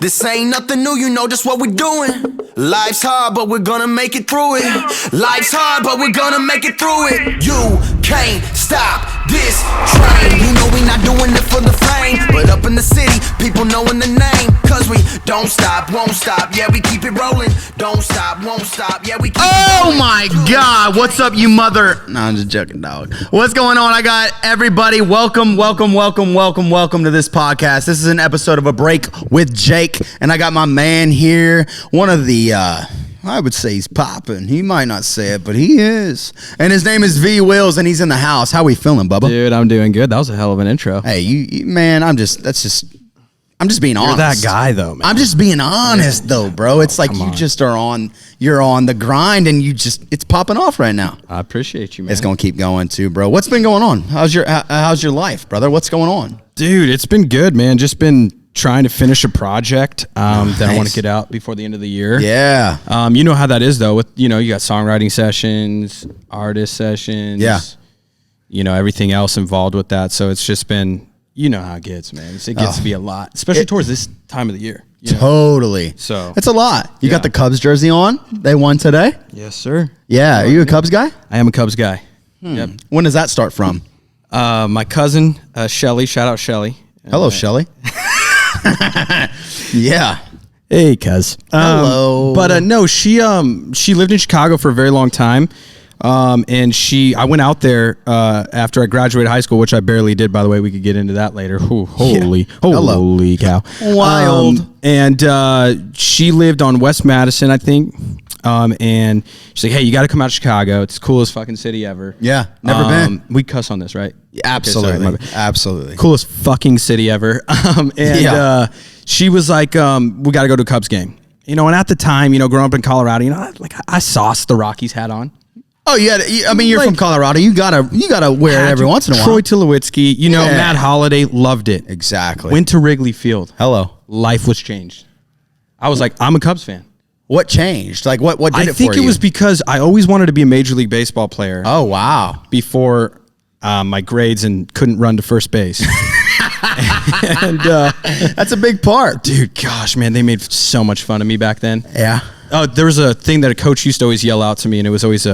This ain't nothing new, you know just what we're doing. Life's hard, but we're gonna make it through it. Life's hard, but we're gonna make it through it. You can't stop this train. You know we not doing it for the fame, but up in the city, people knowing the name. Cause we don't stop, won't stop, yeah, we keep it rolling. Don't stop, won't stop, yeah, we keep it rolling. Oh my God, what's up, you mother... No, I'm just joking, dog. What's going on? I got everybody. Welcome to this podcast. This is an episode of A Break with Jake, and I got my man here, one of the... I would say he's popping. He might not say it, but he is. And his name is X Vwillz, and he's in the house. How we feeling, Bubba? Dude, I'm doing good. That was a hell of an intro. Hey, you man, I'm just being honest. You're that guy, though, man. I'm just being honest, though, bro. It's like you just you're on the grind, and it's popping off right now. I appreciate you, man. It's gonna keep going too, bro. What's been going on? How's your life, brother? What's going on? Dude, it's been good, man. Just been trying to finish a project that I want to get out before the end of the year. Yeah. You know how that is, though. With you got songwriting sessions, artist sessions. Yeah. Everything else involved with that. So it's just been, how it gets, man. It gets to be a lot, especially towards this time of the year. Totally. So it's a lot. You got the Cubs jersey on. They won today. Yes, sir. Yeah. Are you a Cubs guy? I am a Cubs guy. Yep. When does that start from? My cousin, Shelly. Shout out Shelly. Hello, Shelly. Yeah. Hey, cuz. Hello. But no, she lived in Chicago for a very long time. And I went out there after I graduated high school, which I barely did, by the way. We could get into that later. Ooh, holy cow. Wild. And she lived on West Madison, I think. And she's like, hey, you got to come out to Chicago. It's the coolest fucking city ever. Yeah. Never been. We cuss on this, right? Absolutely. Okay, sorry, absolutely. Coolest fucking city ever. She was like, we got to go to a Cubs game. And at the time, growing up in Colorado, I sauced the Rockies hat on. Oh, yeah. I mean, you're from Colorado. You gotta wear it every once in a while. Troy Tulowitzki, Matt Holliday, loved it. Exactly. Went to Wrigley Field. Hello. Life was changed. I was like, I'm a Cubs fan. What changed? Like, what did it for you? I think it was because I always wanted to be a Major League Baseball player. Oh, wow. Before my grades and couldn't run to first base. And that's a big part. Dude, gosh, man, they made so much fun of me back then. Yeah. Oh, there was a thing that a coach used to always yell out to me, and it was always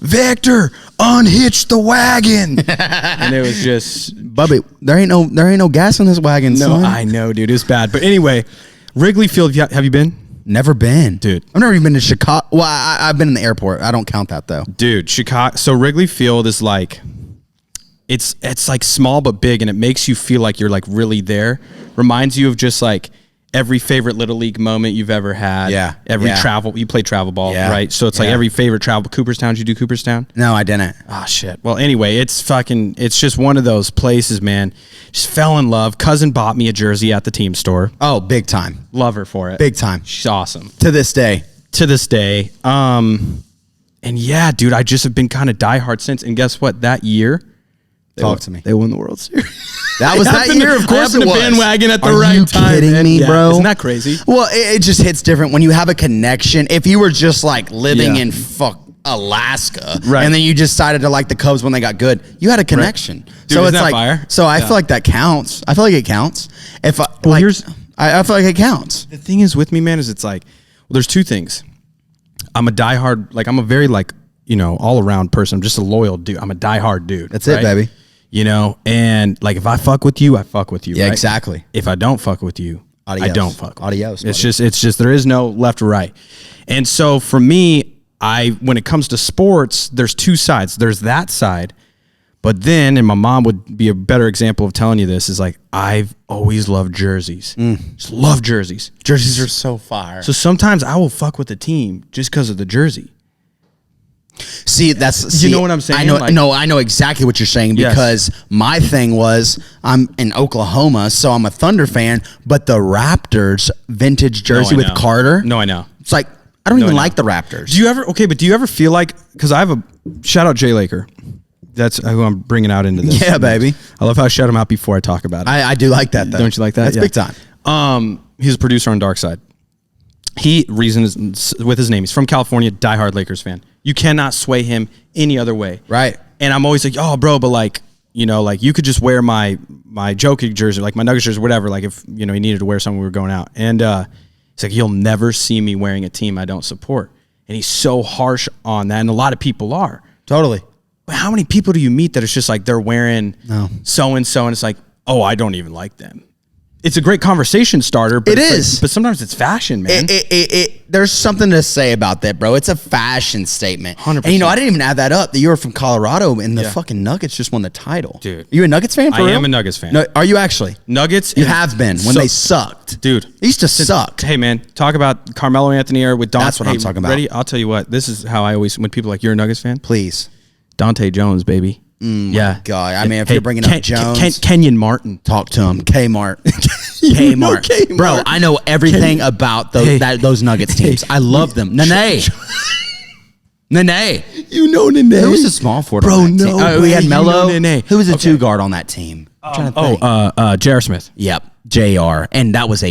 Vector, unhitch the wagon. And it was just, Bubby, there ain't no gas in this wagon. No, son. I know, dude. It was bad. But anyway, Wrigley Field, have you been? Never been. Dude. I've never even been to Chicago. Well, I've been in the airport. I don't count that, though. Dude, Chicago. So Wrigley Field is like, it's like small but big, and it makes you feel like you're like really there. Reminds you of just like every favorite Little League moment you've ever had. Yeah. You play travel ball, yeah. right? So it's like every favorite travel. Cooperstown, did you do Cooperstown? No, I didn't. Oh, shit. Well, anyway, it's just one of those places, man. Just fell in love. Cousin bought me a jersey at the team store. Oh, big time. Love her for it. Big time. She's awesome. To this day. And yeah, dude, I just have been kind of diehard since. And guess what? That year, Talk to me. They won the World Series. That was that year, of course it was. Bandwagon at the Are right you time. kidding me, bro? Isn't that crazy? Well, it just hits different when you have a connection. If you were just like living in Alaska, right, and then you decided to like the Cubs when they got good, you had a connection. Right. Dude, so isn't it's that like, fire? So I feel like that counts. I feel like it counts. I feel like it counts. The thing is with me, man, is it's like, well, there's two things. I'm a diehard, like I'm a very like, all around person. I'm just a loyal dude. I'm a diehard dude. That's it, baby. And like if I fuck with you, I fuck with you. Yeah, right? Exactly. If I don't fuck with you, Adios. I don't fuck with you. Adios. Buddy. It's just there is no left or right. And so for me, when it comes to sports, there's two sides. There's that side, but then, and my mom would be a better example of telling you this, is like I've always loved jerseys. Just love jerseys. Jerseys are so fire. So sometimes I will fuck with the team just because of the jersey. See, you know what I'm saying? I know exactly what you're saying, because my thing was I'm in Oklahoma, so I'm a Thunder fan, but the Raptors vintage jersey with Carter. No, I know. It's like, I don't even like the Raptors. Do you ever feel like, because I have a shout out Jay Laker. That's who I'm bringing out into this. Yeah, baby. I love how I shout him out before I talk about it. I do like that, though. Don't you like that? That's big time. He's a producer on Dark Side. Reason is with his name. He's from California, diehard Lakers fan. You cannot sway him any other way. Right. And I'm always like, oh, bro, but like, you know, like you could just wear my Jokic jersey, like my Nuggets jersey, whatever. Like if, you know, he needed to wear something, we were going out. And he's like, you'll never see me wearing a team I don't support. And he's so harsh on that. And a lot of people are. Totally. But how many people do you meet that it's just like they're wearing so-and-so and it's like, oh, I don't even like them. It's a great conversation starter. But It is. like, but sometimes it's fashion, man. There's something to say about that, bro. It's a fashion statement. 100%. And, you know, I didn't even add that up, that you were from Colorado and the fucking Nuggets just won the title. Dude. Are you a Nuggets fan for I real? am a Nuggets fan. No, are you actually? Nuggets. You have been when they sucked. Dude. They used to suck. Hey, man, talk about Carmelo Anthony or with Dante. That's what I'm talking about. Ready? I'll tell you what. This is how I always, when people are like, you're a Nuggets fan? Please. Dante Jones, baby. Yeah. God, I mean, if you're bringing up Jones. Kenyon Martin. Talk to him. Kmart. You know Kmart. Kmart. Bro, I know everything about those Nuggets teams. I love them. Nene. Nene. You know Nene. Who was the small forward Bro, on that no team? We way. had You Melo. know Nene. Who was the two guard on that team? I'm trying to think. J.R. Smith. Yep, JR. And that was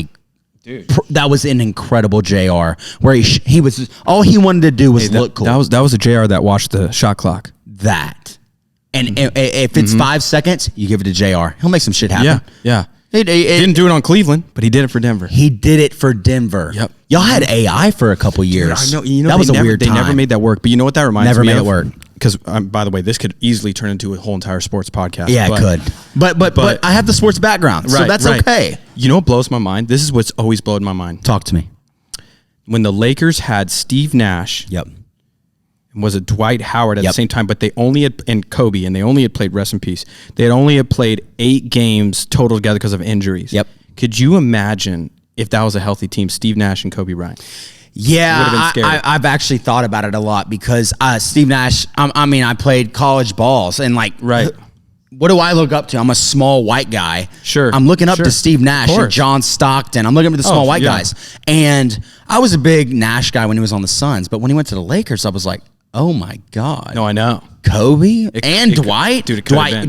that was an incredible JR where he was, all he wanted to do was look cool. That was a JR that watched the shot clock. That. And if it's 5 seconds, you give it to JR. He'll make some shit happen. Yeah. He Didn't do it on Cleveland, but he did it for Denver. He did it for Denver. Yep. Y'all had AI for a couple years. I know. You know that was a weird They time. never made that work. But you know what that reminds Never me made of? it work. Because, by the way, this could easily turn into a whole entire sports podcast. Yeah, it could. But I have the sports background, so that's okay. You know what blows my mind? This is what's always blowed my mind. Talk to me. When the Lakers had Steve Nash, Yep. and was it Dwight Howard at Yep. the same time, but they only had, and Kobe, and they only had played, rest in peace, they had only had played 8 games total together because of injuries. Yep. Could you imagine if that was a healthy team, Steve Nash and Kobe Bryant? Yeah, It would've been scary. I've actually thought about it a lot because Steve Nash, I played college balls and like, Right. what do I look up to? I'm a small white guy. Sure. I'm looking up Sure. to Steve Nash Of and course. John Stockton. I'm looking up to the small white yeah. guys. And I was a big Nash guy when he was on the Suns, but when he went to the Lakers, I was like, oh my God. No, I know. Kobe and it could- Dwight. dude, it could've been.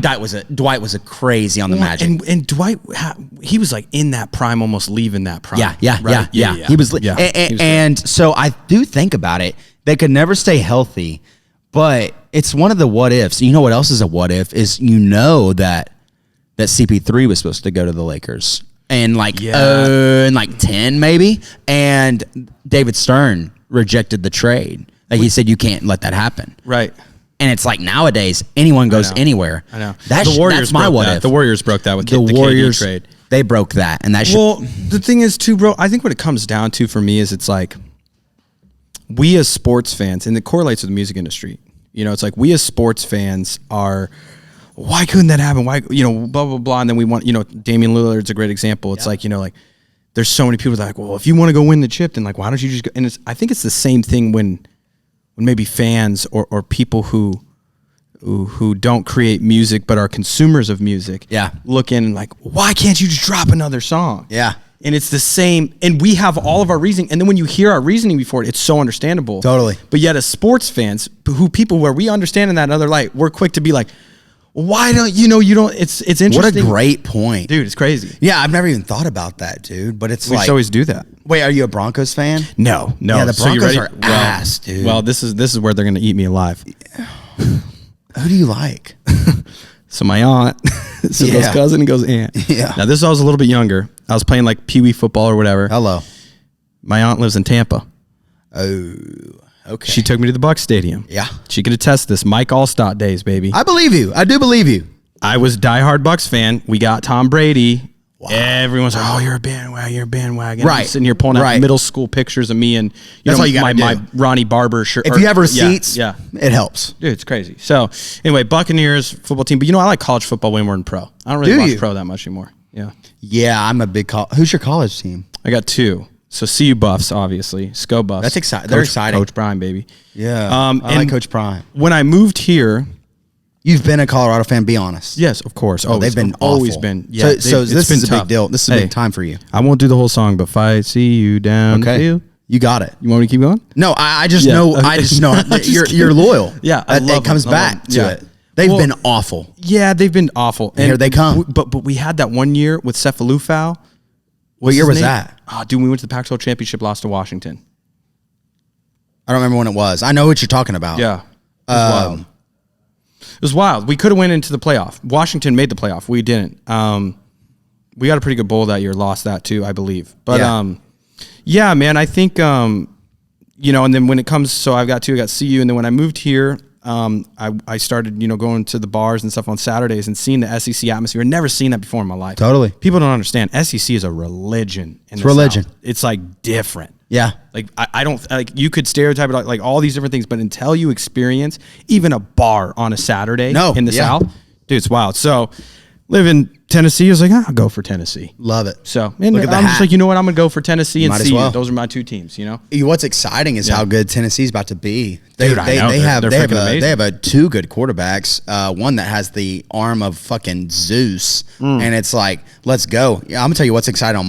Dwight was a crazy on the Magic. And Dwight, he was like in that prime, almost leaving that prime. Yeah. Right? He was, He was and so I do think about it. They could never stay healthy, but it's one of the what ifs. You know what else is a what if is that CP3 was supposed to go to the Lakers and in like 10 maybe, and David Stern rejected the trade. Like he said, you can't let that happen. Right. And it's like nowadays anyone goes anywhere. I know. That's my broke what that. if. The Warriors broke that with The the Warriors KD trade. They broke that, and that Well, the thing is too, bro, I think what it comes down to for me is it's like we as sports fans, and it correlates with the music industry. You know, it's like we as sports fans are, why couldn't that happen? Why, blah, blah, blah. And then we want, Damian Lillard's a great example. It's like, like there's so many people that are like, well, if you want to go win the chip, then like, why don't you just go? And I think it's the same thing when maybe fans or people who don't create music but are consumers of music look in and like, why can't you just drop another song? Yeah. And it's the same, and we have all of our reasoning, and then when you hear our reasoning before it, it's so understandable. Totally. But yet as sports fans, people where we understand in that other light, we're quick to be like, why don't you don't, it's interesting. What a great point. Dude, it's crazy. Yeah, I've never even thought about that, dude. But it's We like, should always do that. wait, are you a Broncos fan? No. Yeah, the So you Broncos ready? are ass, dude. Well, this is where they're going to eat me alive. Who do you like? So my aunt, so Yeah. goes cousin and goes aunt. Yeah. Now this I was a little bit younger. I was playing like Pee Wee football or whatever. Hello. My aunt lives in Tampa. Oh, okay. She took me to the Bucs Stadium. Yeah. She could attest this. Mike Allstott days, baby. I believe you. I do believe you. I was diehard Bucs fan. We got Tom Brady. Wow. Everyone's like, "Oh, you're a bandwagon." Right. I'm sitting here pulling out Right. middle school pictures of me and That's all you gotta my do. Ronnie Barber shirt. If you have receipts, yeah, it helps. dude, it's crazy. So anyway, Buccaneers football team, but I like college football way more than pro. I don't really Do watch you? pro that much anymore. Yeah, Yeah, I'm a big Who's your college team? I got 2. So CU Buffs, obviously, SCO Buffs. That's exciting. They're exciting. Coach Brian, baby. Yeah. I like and Coach Prime. When I moved here, You've been a Colorado fan, be honest. yes, of course. Oh, they've been always awful. been. Yeah, So it's this been is a tough. big deal. This is a big time for you. I won't do the whole song, but if I see you down the Okay. field. You got it. You want me to keep going? No, I just Yeah. know. Okay. I just know I'm just you're kidding. loyal. Yeah, I love it comes them. I love back them. to Yeah. it. They've Well, been awful. Yeah, they've been awful. And here they come. But we had that one year with Cephalufau. What year was that? Oh, dude, we went to the Pac-12 championship, lost to Washington. I don't remember when it was. I know what you're talking about. Yeah, it was wild. It was wild. We could have went into the playoff. Washington made the playoff. We didn't. We got a pretty good bowl that year. Lost that too, I believe. But yeah, man, I think and then when it comes, so I got CU, and then when I moved here, I started, going to the bars and stuff on Saturdays and seeing the SEC atmosphere. I'd never seen that before in my life. Totally. People don't understand. SEC is a religion. It's religion. South. It's like different. Yeah. Like I don't like, you could stereotype it like all these different things, but until you experience even a bar on a Saturday in the South, dude, it's wild. So live in Tennessee, I was like, I'll go for Tennessee. Love it. So I'm just like, you know what? I'm going to go for Tennessee and CU. Well. Those are my two teams, What's exciting is how good Tennessee's about to be. They have two good quarterbacks. One that has the arm of fucking Zeus, and it's like, let's go. I'm gonna tell you what's exciting on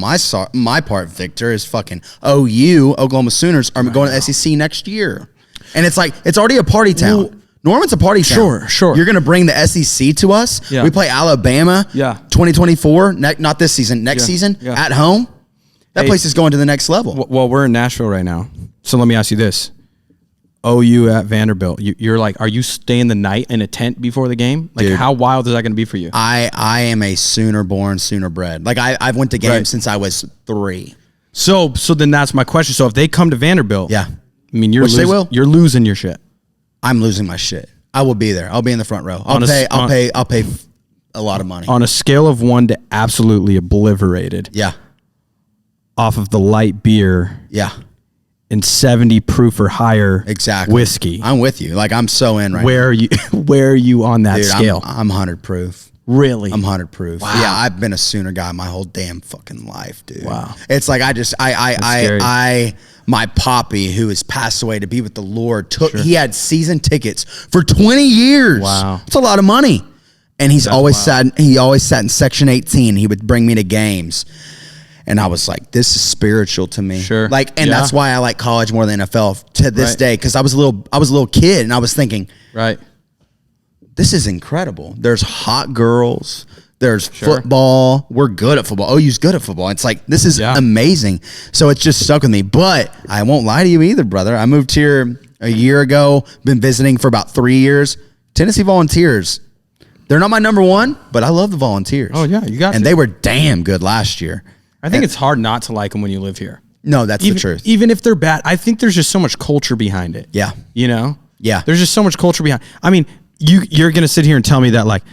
my part, Victor, is fucking OU, Oklahoma Sooners, are going to the SEC next year, and it's like it's already a party town. Well, Norman's a party town. Sure. You're gonna bring the SEC to us. Yeah. We play Alabama. 2024. Not this season. Next season at home. That place is going to the next level. Well, we're in Nashville right now, so let me ask you this. OU at Vanderbilt. You're like, are you staying the night in a tent before the game? Like, dude, how wild is that going to be for you? I am a Sooner born, Sooner bred. Like, I've went to games since I was 3. So then that's my question. So if they come to Vanderbilt, I mean, you're losing your shit. I'm losing my shit. I will be there. I'll be in the front row. I'll pay a lot of money. On a scale of 1 to absolutely obliterated. Yeah. Off of the light beer. Yeah. And 70 proof or higher whiskey. I'm with you. Like, I'm so in right now. Where are you on that scale? I'm 100 proof. Really? I'm 100 proof. Wow. Yeah, I've been a Sooner guy my whole damn fucking life, dude. Wow. It's like my poppy, who has passed away to be with the Lord, he had season tickets for 20 years. Wow. It's a lot of money. And he always sat in section 18. He would bring me to games. And I was like, this is spiritual to me. Sure. Like, and that's why I like college more than NFL to this day. Cause I was a little kid and I was thinking, this is incredible. There's hot girls. There's football. We're good at football. OU's good at football. It's like, this is amazing. So it's just stuck with me. But I won't lie to you either, brother. I moved here a year ago, been visiting for about 3 years. Tennessee Volunteers. They're not my number one, but I love the Volunteers. Oh, yeah. You got And they were damn good last year. I think it's hard not to like them when you live here. No, that's the truth. Even if they're bad, I think there's just so much culture behind it. Yeah. Yeah. There's just so much culture behind. I mean, you're going to sit here and tell me that, like,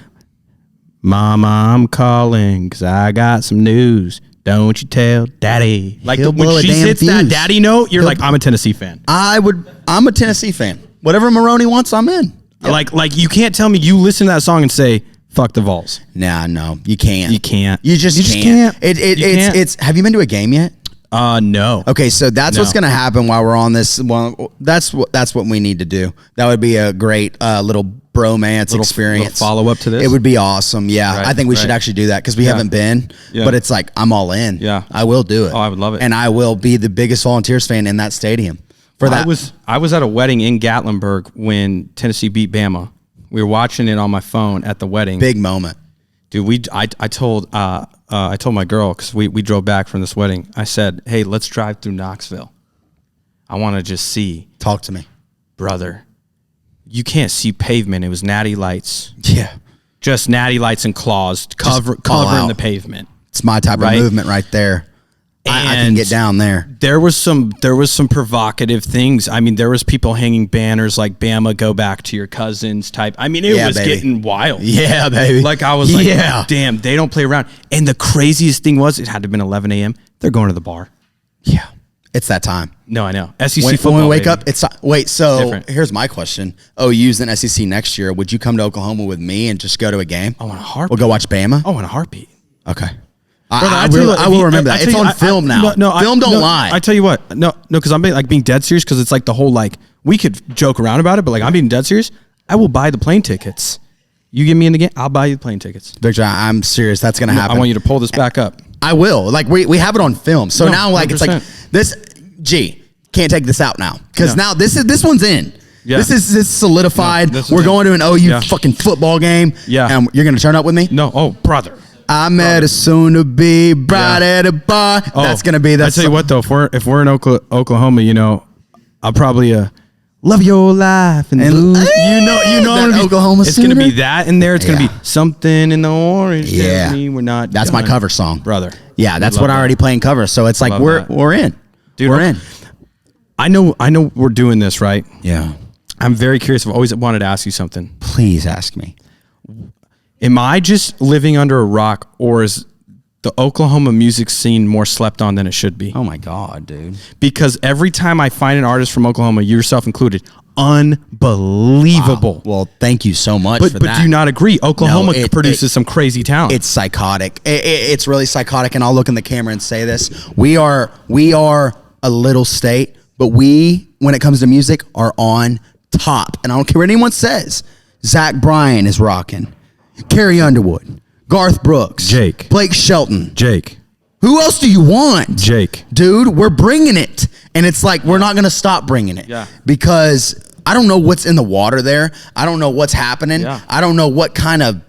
Mama, I'm calling because I got some news. Don't you tell Daddy. Like, when she hits that daddy note, you're like, I'm a Tennessee fan. I'm a Tennessee fan. Whatever Maroney wants, I'm in. Yep. Like you can't tell me you listen to that song and say, fuck the Vols. Nah, no, you can't. You can't. You just can't. It's. Have you been to a game yet? No. Okay, so that's what's gonna happen while we're on this. Well, that's what we need to do. That would be a great little bromance experience. Little follow up to this. It would be awesome. Yeah, I think we should actually do that because we haven't been. Yeah. But it's like I'm all in. Yeah, I will do it. Oh, I would love it. And I will be the biggest Volunteers fan in that stadium. For that, I was at a wedding in Gatlinburg when Tennessee beat Bama. We were watching it on my phone at the wedding. Big moment. Dude, I told my girl, because we drove back from this wedding, I said, hey, let's drive through Knoxville. I want to just see. Talk to me. Brother, you can't see pavement. It was natty lights. Yeah. Just natty lights and claws covering the pavement. It's my type of movement right there. I can get down there. There was some provocative things. I mean, there was people hanging banners like "Bama, go back to your cousins" type. I mean, it was getting wild. Yeah, baby. Like I was like, damn, they don't play around. And the craziest thing was, it had to have been 11 a.m. They're going to the bar. Yeah, it's that time. No, I know. SEC when, football. When we wake up, it's wait. So different. Here's my question: OU's in SEC next year. Would you come to Oklahoma with me and just go to a game? Oh, in a heartbeat. We'll go watch Bama. Oh, in a heartbeat. Okay. Brother, I will remember that. It's on film now. Film don't lie. I tell you what. No, because I'm being dead serious, because it's like the whole, like, we could joke around about it, but like I'm being dead serious. I will buy the plane tickets. You get me in the game, I'll buy you the plane tickets. Victor, I'm serious. That's gonna happen. I want you to pull this back up. I will. Like we have it on film. So now like 100%. It's like this. Can't take this out now because now this one's in. Yeah. This is solidified. No, we're going to an OU fucking football game. Yeah. And you're gonna turn up with me? No. Oh, brother. I met a soon-to-be bride at a bar. That's gonna be that. I tell you what, though, if we're in Oklahoma, I'll probably love your life and lose. You know, that Oklahoma it's going to be Sooner? that in there. It's going to be something in the orange. Yeah. Tells me we're not. That's my done. cover song, brother. Yeah, that's Love what I that. already play in cover. So it's like Love we're that. in, Dude, we're in. I know we're doing this, right? Yeah. I'm very curious. I've always wanted to ask you something. Please ask me. Am I just living under a rock, or is the Oklahoma music scene more slept on than it should be? Oh my God, dude. Because every time I find an artist from Oklahoma, yourself included, unbelievable. Well, thank you so much But for but that. do you not agree? Oklahoma No, produces some crazy talent. It's psychotic. It's really psychotic, and I'll look in the camera and say this: we are a little state, but we, when it comes to music, are on top. And I don't care what anyone says. Zach Bryan is rocking. Carrie Underwood, Garth Brooks, Jake. Blake Shelton. Jake. Who else do you want? Jake. Dude, we're bringing it. And it's like, we're not going to stop bringing it. Yeah. Because I don't know what's in the water there. I don't know what's happening. Yeah. I don't know what kind of,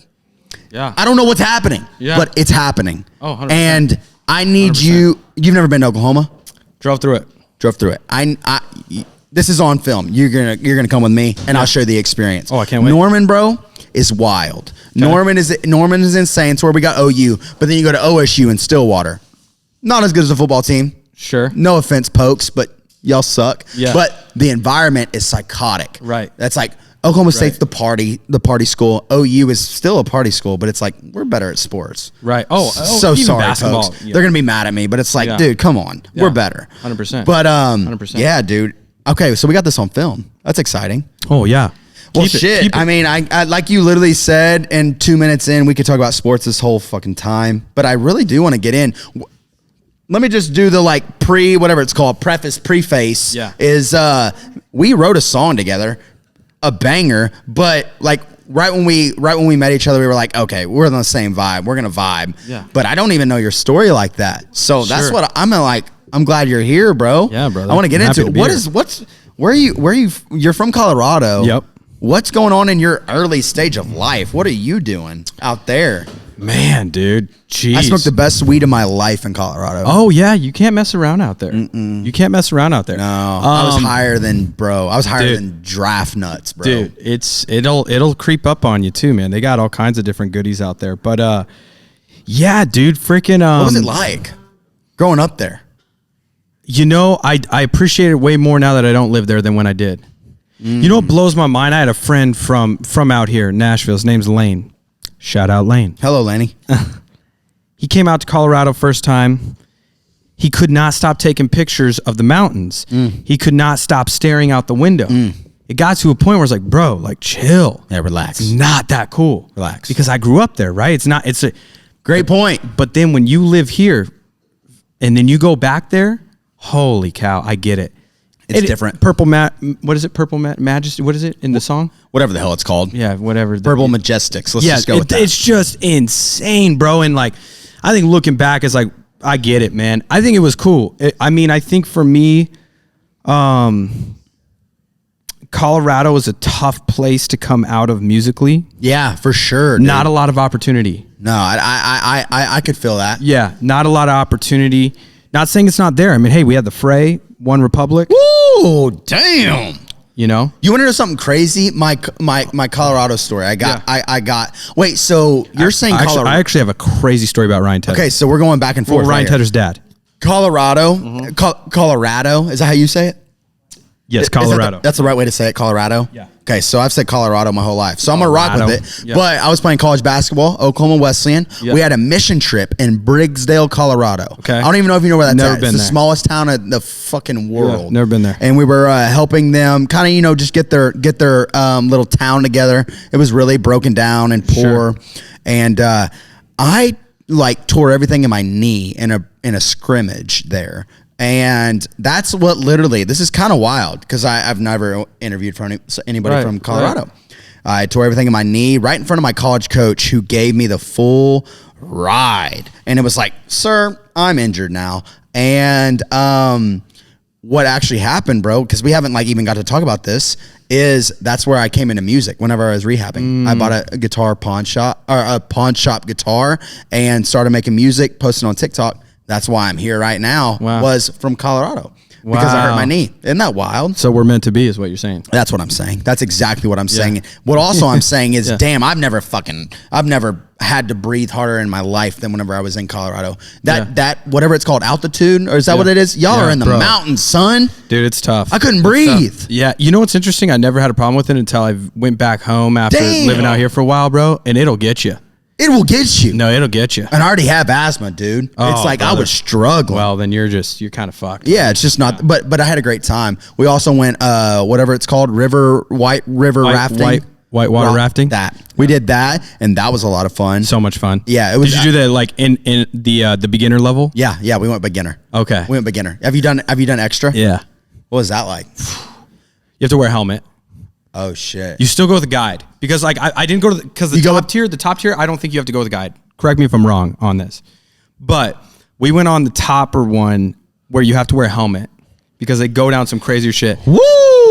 Yeah. I don't know what's happening. Yeah. But it's happening. Oh, 100%. And I need 100%. you've never been to Oklahoma? Drove through it. Drove through it. This is on film. You're gonna come with me, and I'll show you the experience. Oh, I can't wait. Norman, bro, is wild. Okay. Norman is insane. It's where we got OU, but then you go to OSU in Stillwater. Not as good as a football team. Sure. No offense, Pokes, but y'all suck. Yeah. But the environment is psychotic. Right. That's like Oklahoma State's the party school. OU is still a party school, but it's like we're better at sports. Right. So even sorry, basketball. folks. Yeah. They're gonna be mad at me, but it's like, Yeah. dude, come on, Yeah. we're better. 100%. But 100%. yeah, dude. Okay, so we got this on film. That's exciting. Oh yeah. Well, Keep it, shit. keep it. I mean, I like you literally said, in 2 minutes in, we could talk about sports this whole fucking time. But I really do want to get in. Let me just do the like whatever it's called, preface. Yeah. Is we wrote a song together, a banger, but like right when we met each other, we were like, okay, we're on the same vibe. We're gonna vibe. Yeah. But I don't even know your story like that. So that's Sure. what I'm like. I'm glad you're here, bro. Yeah, brother. I want to get I'm into happy it. to be here. Where are you? You're from Colorado. Yep. What's going on in your early stage of life? What are you doing out there? Man, dude. Jeez. I smoked the best weed of my life in Colorado. Oh yeah, you can't mess around out there. You can't mess around out there. No, I was higher than dude. than draft nuts, bro. Dude, it'll creep up on you too, man. They got all kinds of different goodies out there. But yeah, dude, freaking What was it like growing up there? You know, I appreciate it way more now that I don't live there than when I did. You know what blows my mind? I had a friend from out here, Nashville. His name's Lane. Shout out Lane. Hello, Laney. He came out to Colorado first time. He could not stop taking pictures of the mountains. He could not stop staring out the window. It got to a point where it's like, bro, like chill. Yeah, relax. It's not that cool. Relax. Because I grew up there, right? It's a Great point. But then when you live here and then you go back there, holy cow, I get it. It's different. What is it? Purple Majesty? What is it in the song? Whatever the hell it's called. Yeah, whatever. Purple Majestics. Let's just go with that. It's just insane, bro. And like, I think looking back, it's like, I get it, man. I think it was cool. I think for me, Colorado is a tough place to come out of musically. Yeah, for sure. Dude. Not a lot of opportunity. No, I could feel that. Yeah, not a lot of opportunity. Not saying it's not there. I mean, hey, we had the Fray, One Republic. Ooh, damn. You know, You want to know something crazy? My Colorado story. I got. Wait, so you're saying Colorado? I actually have a crazy story about Ryan Tedder. Okay, so we're going back and forth. Well, Ryan right here. Tedder's dad. Colorado. Colorado. Is that how you say it? Yes, Is that Colorado. that's the right way to say it, Colorado? Yeah. Okay, so I've said Colorado my whole life. So I'm going to rock with Colorado. it. Yeah. But I was playing college basketball, Oklahoma Wesleyan. Yeah. We had a mission trip in Briggsdale, Colorado. Okay. I don't even know if you know where that's Never at. been It's the there. smallest town in the fucking world. never been there. And we were helping them kind of, just get their little town together. It was really broken down and poor. Sure. And I like tore everything in my knee in a scrimmage there. And that's what literally, this is kind of wild because I've never interviewed for anybody Right, from Colorado. right. I tore everything in my knee right in front of my college coach who gave me the full ride. And it was like, sir, I'm injured now. And what actually happened, bro, because we haven't like even got to talk about this, is that's where I came into music whenever I was rehabbing. I bought a guitar pawn shop guitar and started making music, posting on TikTok. That's why I'm here right now. Wow. Was from Colorado. because I hurt Wow. my knee. Isn't that wild? So we're meant to be, is what you're saying. That's what I'm saying. That's exactly what I'm saying. What also I'm saying is, damn, I've never had to breathe harder in my life than whenever I was in Colorado. That whatever it's called, altitude, or is that what it is? Y'all are in the mountains, son. Dude, it's tough. I couldn't breathe. Yeah, you know what's interesting? I never had a problem with it until I went back home after living out here for a while, bro. And it'll get you. It will get you. No, it'll get you. And I already have asthma, dude. It's like brother. I was struggling. Well, then you're kind of fucked. Yeah, it's just not. But I had a great time. We also went whatever it's called, white river rafting, white water rafting. That we did that, and that was a lot of fun. So much fun. Yeah, it was. Did you do that like in the beginner level? Yeah, we went beginner. Okay, we went beginner. Have you done extra? Yeah. What was that like? You have to wear a helmet. Oh shit! You still go with a guide because like I didn't go to because the top tier. I don't think you have to go with a guide. Correct me if I'm wrong on this, but we went on the topper one where you have to wear a helmet because they go down some crazier shit. Woo,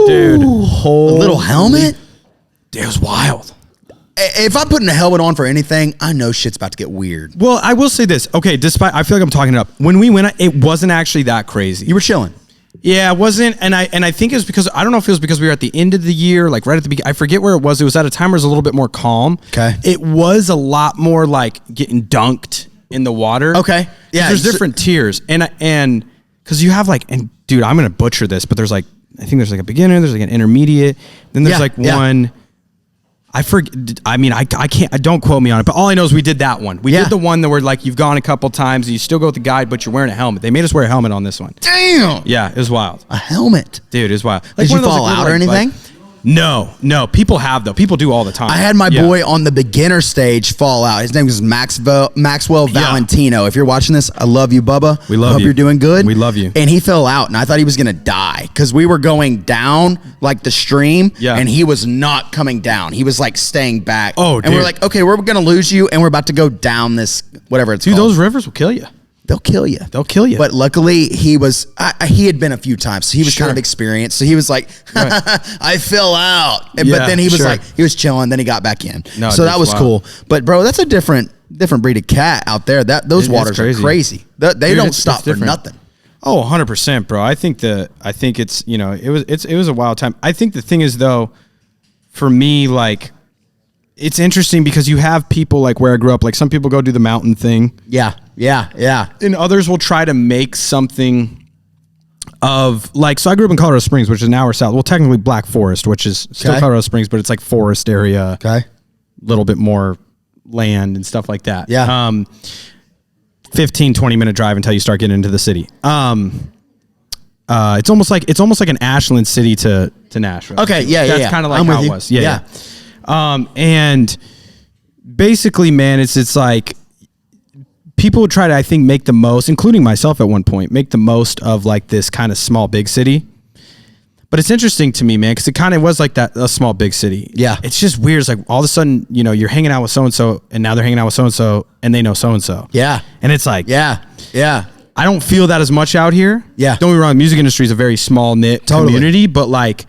dude! A little helmet. Dude, it was wild. If I'm putting a helmet on for anything, I know shit's about to get weird. Well, I will say this. Okay, despite I feel like I'm talking it up. When we went, it wasn't actually that crazy. You were chilling. Yeah, it wasn't, and I think it was because I don't know if it was because we were at the end of the year, like right at the beginning. I forget where it was. It was at a time where it was a little bit more calm. Okay. It was a lot more like getting dunked in the water. Okay. Yeah. There's different tiers, and because you have like, and dude, I'm gonna butcher this, but there's like, I think there's like a beginner, there's like an intermediate, then there's one. I forget. I mean, I can't. Don't quote me on it. But all I know is we did that one. We did the one that where like you've gone a couple times and you still go with the guide, but you're wearing a helmet. They made us wear a helmet on this one. Damn. Yeah, it was wild. A helmet, dude. It was wild. Like, did you fall out or anything? No. People have though. People do all the time. I had my boy on the beginner stage fall out. His name was Maxwell Valentino. If you're watching this, I love you, Bubba. We love Hope you. you're doing good. We love you. And he fell out, and I thought he was gonna die because we were going down like the stream, and he was not coming down. He was like staying back. Oh, and we're like, okay, we're gonna lose you, and we're about to go down this whatever it's called. Those rivers will kill you. They'll kill you. They'll kill you. But luckily, he was. He had been a few times, so he was kind of experienced. So he was like, "I fell out," but then he was like, he was chilling. Then he got back in. No, so that was cool. But bro, that's a different breed of cat out there. Those waters are crazy. They don't stop for nothing. Oh, 100%, bro. I think it's it was a wild time. I think the thing is though, for me, like, it's interesting because you have people like where I grew up, like some people go do the mountain thing. Yeah. And others will try to make something of like, so I grew up in Colorado Springs, which is an hour south. Well, technically Black Forest, which is still Colorado Springs, but it's like forest area. Okay. Little bit more land and stuff like that. Yeah. 15, 20-minute drive until you start getting into the city. It's almost like an Ashland city to Nashville. Okay. Yeah. That's kind of like how it was. Yeah. And basically, man, it's like people would try to, I think, make the most, including myself at one point, make the most of like this kind of small, big city. But it's interesting to me, man, because it kind of was like that, a small, big city. Yeah. It's just weird. It's like all of a sudden, you're hanging out with so-and-so and now they're hanging out with so-and-so and they know so-and-so. Yeah. And it's like, yeah. I don't feel that as much out here. Yeah. Don't get me wrong. The music industry is a very small knit community, but like,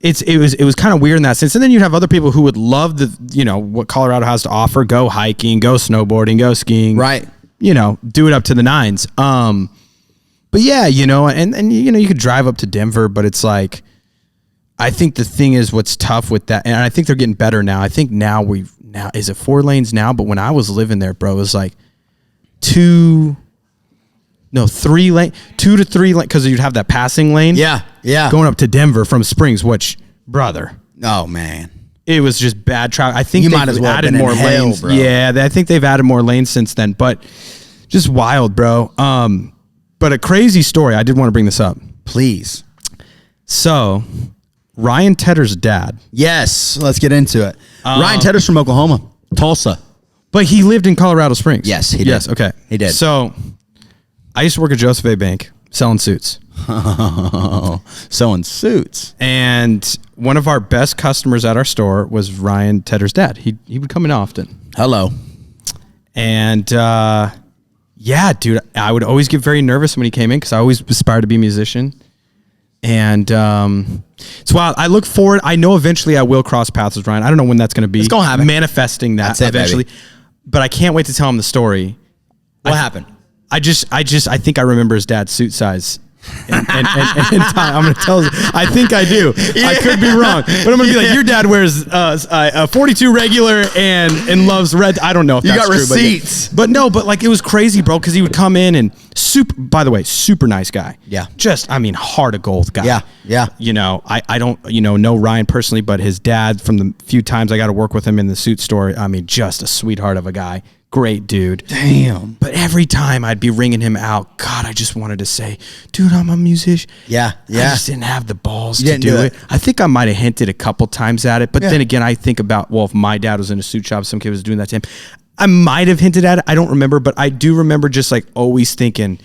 it was kind of weird in that sense. And then you'd have other people who would love what Colorado has to offer, go hiking, go snowboarding, go skiing, right. Do it up to the nines. But yeah, and you could drive up to Denver, but it's like, I think the thing is what's tough with that. And I think they're getting better now. I think now is it 4 lanes now? But when I was living there, bro, it was like 3 lane, 2 to 3 lane. Cause you'd have that passing lane. Yeah. Going up to Denver from Springs, which, brother. Oh man. It was just bad traffic. I think you might as well added more lanes, bro. Yeah, I think they've added more lanes since then, but just wild, bro. But a crazy story. I did want to bring this up. Please. So, Ryan Tedder's dad. Yes, let's get into it. Ryan Tedder's from Oklahoma, Tulsa. But he lived in Colorado Springs. Yes, he did. Yes, okay. He did. So, I used to work at Joseph A. Bank selling suits. Selling suits. And one of our best customers at our store was Ryan Tedder's dad. He would come in often. Hello. And yeah, dude, I would always get very nervous when he came in because I always aspired to be a musician. And it's wild. I look forward. I know eventually I will cross paths with Ryan. I don't know when that's going to be. It's going to happen. Manifesting that eventually. Baby. But I can't wait to tell him the story. What happened? I think I remember his dad's suit size. And I'm going to tell you, I think I do. I could be wrong, but I'm going to be like, your dad wears a 42 regular and loves red. I don't know if You that's got true, receipts. But no, but like it was crazy, bro, because he would come in and by the way, super nice guy. Yeah. Just, I mean, heart of gold guy. Yeah, yeah. You know, I don't, know Ryan personally, but his dad, from the few times I got to work with him in the suit store, I mean, just a sweetheart of a guy. Great dude. Damn. But every time I'd be ringing him out, God, I just wanted to say, dude, I'm a musician. Yeah, yeah. I just didn't have the balls You to didn't do do it. I think I might have hinted a couple times at it. But then again, I think about, well, if my dad was in a suit shop, some kid was doing that to him, I might have hinted at it. I don't remember, but I do remember just like always thinking,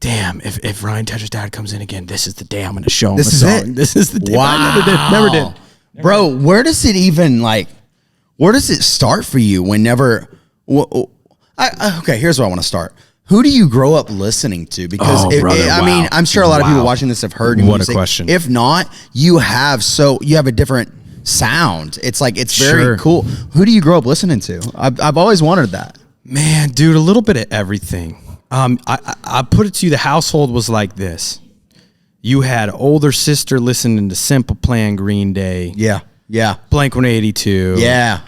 damn, if Ryan Tedder's dad comes in again, this is the day I'm going to show him This a is song. it. This is the day. Wow. I never did. Bro, where does it even where does it start for you whenever, okay, here's where I want to start. Who do you grow up listening to? Because I mean, I'm sure a lot of people watching this have heard What music. a question. If not, you have a different sound. It's like, it's very Sure. cool. Who do you grow up listening to? I've always wondered that. Man, dude, a little bit of everything. I put it to you, the household was like this. You had older sister listening to Simple Plan, Green Day. Yeah. Yeah. Blink-182. Yeah.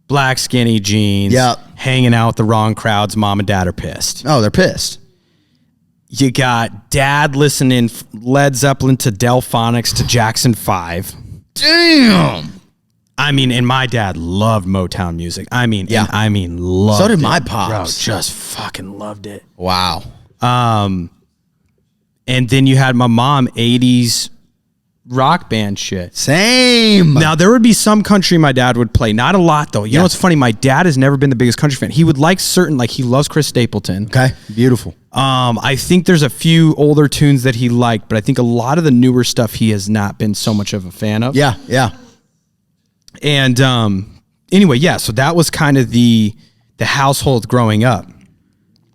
Black skinny jeans. Yep. Hanging out with the wrong crowds. Mom and dad are pissed. Oh, they're pissed. You got dad listening Led Zeppelin to Delphonics to Jackson 5. Damn. I mean, and my dad loved Motown music. I mean, loved it. So did my Bro, pops. just fucking loved it. Wow. And then you had my mom, 80s rock band shit. Same. Now, there would be some country my dad would play. Not a lot, though. You know what's funny? My dad has never been the biggest country fan. He would like certain, like he loves Chris Stapleton. Okay. Beautiful. I think there's a few older tunes that he liked, but I think a lot of the newer stuff he has not been so much of a fan of. Yeah. Yeah. And anyway, yeah, so that was kind of the household growing up.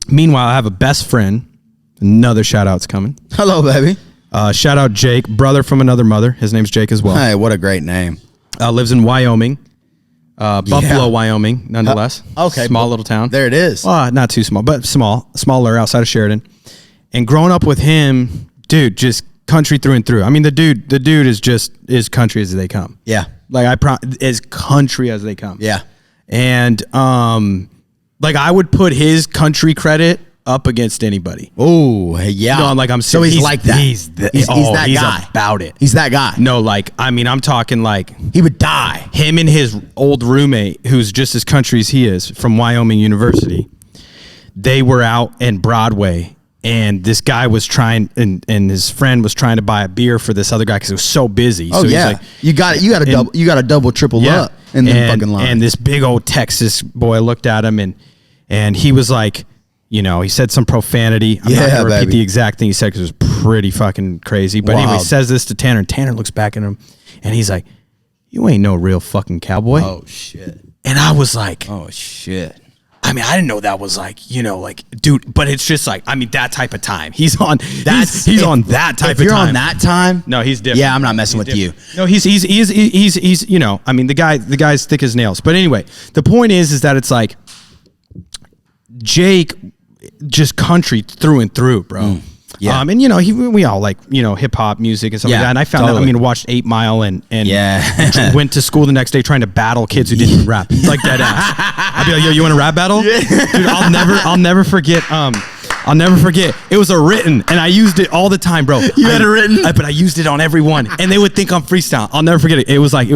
Meanwhile, I have a best friend. Another shout out's coming. Hello, baby. Shout out Jake, brother from another mother. His name's Jake as well. Hey, what a great name. Lives in Wyoming, Buffalo, Wyoming, nonetheless. Okay. Small little town. There it is. Not too small, but smaller outside of Sheridan. And growing up with him, dude, just country through and through. I mean, the dude is just as country as they come. Yeah. Like as country as they come. Yeah. And like I would put his country credit up against anybody. Oh, yeah. No, like I'm so serious. he's like that. He's that he's guy. About it. He's that guy. No, like I mean, I'm talking like He would die. him and his old roommate, who's just as country as he is, from Wyoming University. They were out in Broadway, and this guy was trying, and his friend was trying to buy a beer for this other guy because it was so busy. Oh, so yeah. he's like, You got to double, triple up in the fucking line. and this big old Texas boy looked at him, and he was like, you know, he said some profanity. I'm not Yeah, going to repeat baby. the exact thing he said because it was pretty fucking crazy. But anyway, he Wild. says this to Tanner, and Tanner looks back at him, and he's like, you ain't no real fucking cowboy. Oh, shit. And I was like, Oh, shit. I mean, I didn't know that was like, you know, like, dude, but it's just like, I mean, that type of time. He's on, he's on that type of time. If you're on that time. No, he's different. Yeah, I'm not messing with you. No, he's, you know, I mean, the guy's thick as nails. But anyway, the point is that it's like Jake, just country through and through, bro. Yeah. And you know, we all like, you know, hip hop music and stuff like that. And I found out, I mean, watched 8 Mile and Yeah. went to school the next day trying to battle kids who didn't rap. Like that ass. I'd be like, yo, you want a rap battle? Yeah. Dude, I'll never forget. I'll never forget. It was a written, and I used it all the time, bro. You had it written? But I used it on everyone, and they would think I'm freestyle. I'll never forget it. It was like,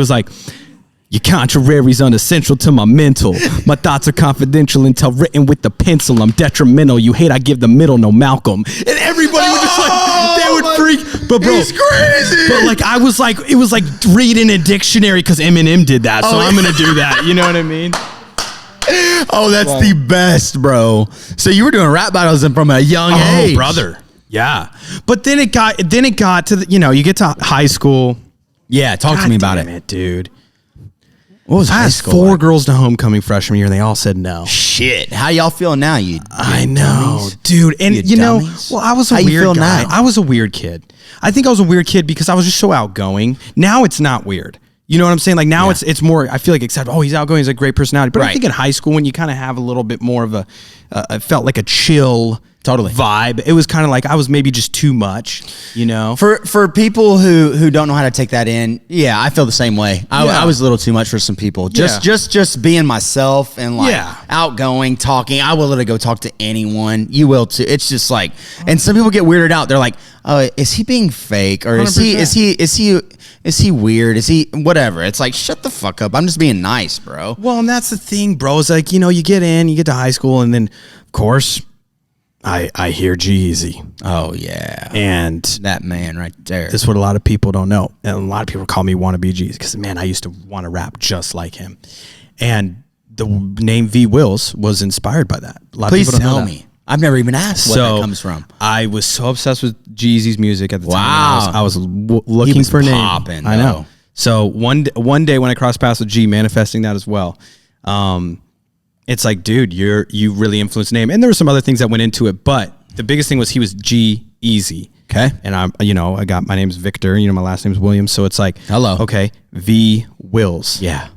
your contrary's unessential to my mental. My thoughts are confidential until written with the pencil. I'm detrimental. You hate, I give the middle, no Malcolm. And everybody would just like, they would freak. But bro, He's crazy. But like, I was like, it was like reading a dictionary because Eminem did that. So I'm going to do that. You know what I mean? Oh, that's the best, bro. So you were doing rap battles from a young age. Oh, brother. Yeah. But then it got to the, you know, you get to high school. Yeah, talk to me about Damn it. dude. What was I high asked school 4 like? girls to homecoming freshman year, and they all said no. Shit. How y'all feeling now? I know, dude. And you know, dummies? well, I was a How you weird feel guy. now? I was a weird kid. I think I was a weird kid because I was just so outgoing. Now it's not weird. You know what I'm saying? Like now it's more, I feel like accepted. Oh, he's outgoing. He's a great personality. But I think in high school when you kind of have a little bit more of a, it felt like a chill vibe. It was kind of like I was maybe just too much, you know? For people who don't know how to take that in, yeah, I feel the same way. I was a little too much for some people. Just being myself and like outgoing, talking. I will literally go talk to anyone. You will too. It's just like, and some people get weirded out. They're like, oh, is he being fake? Or is he weird? Is he whatever? It's like, shut the fuck up. I'm just being nice, bro. Well, and that's the thing, bro. It's like, you get to high school, and then of course I hear G-Eazy. Oh yeah. And that man right there. That's what a lot of people don't know. And a lot of people call me wannabe G-Eazy because, man, I used to want to rap just like him. And the name X Vwillz was inspired by that. A lot Please of people don't tell know me. I've never even asked where that comes from. I was so obsessed with G-Eazy's music at the time. Wow. I was looking for a name. I know. So one day when I crossed paths with G, manifesting that as well, it's like, dude, you really influenced the name. And there were some other things that went into it, but the biggest thing was he was G-Eazy. Okay. And I got, my name's Victor, my last name's Williams. So it's like, hello. Okay. X Vwillz. Yeah.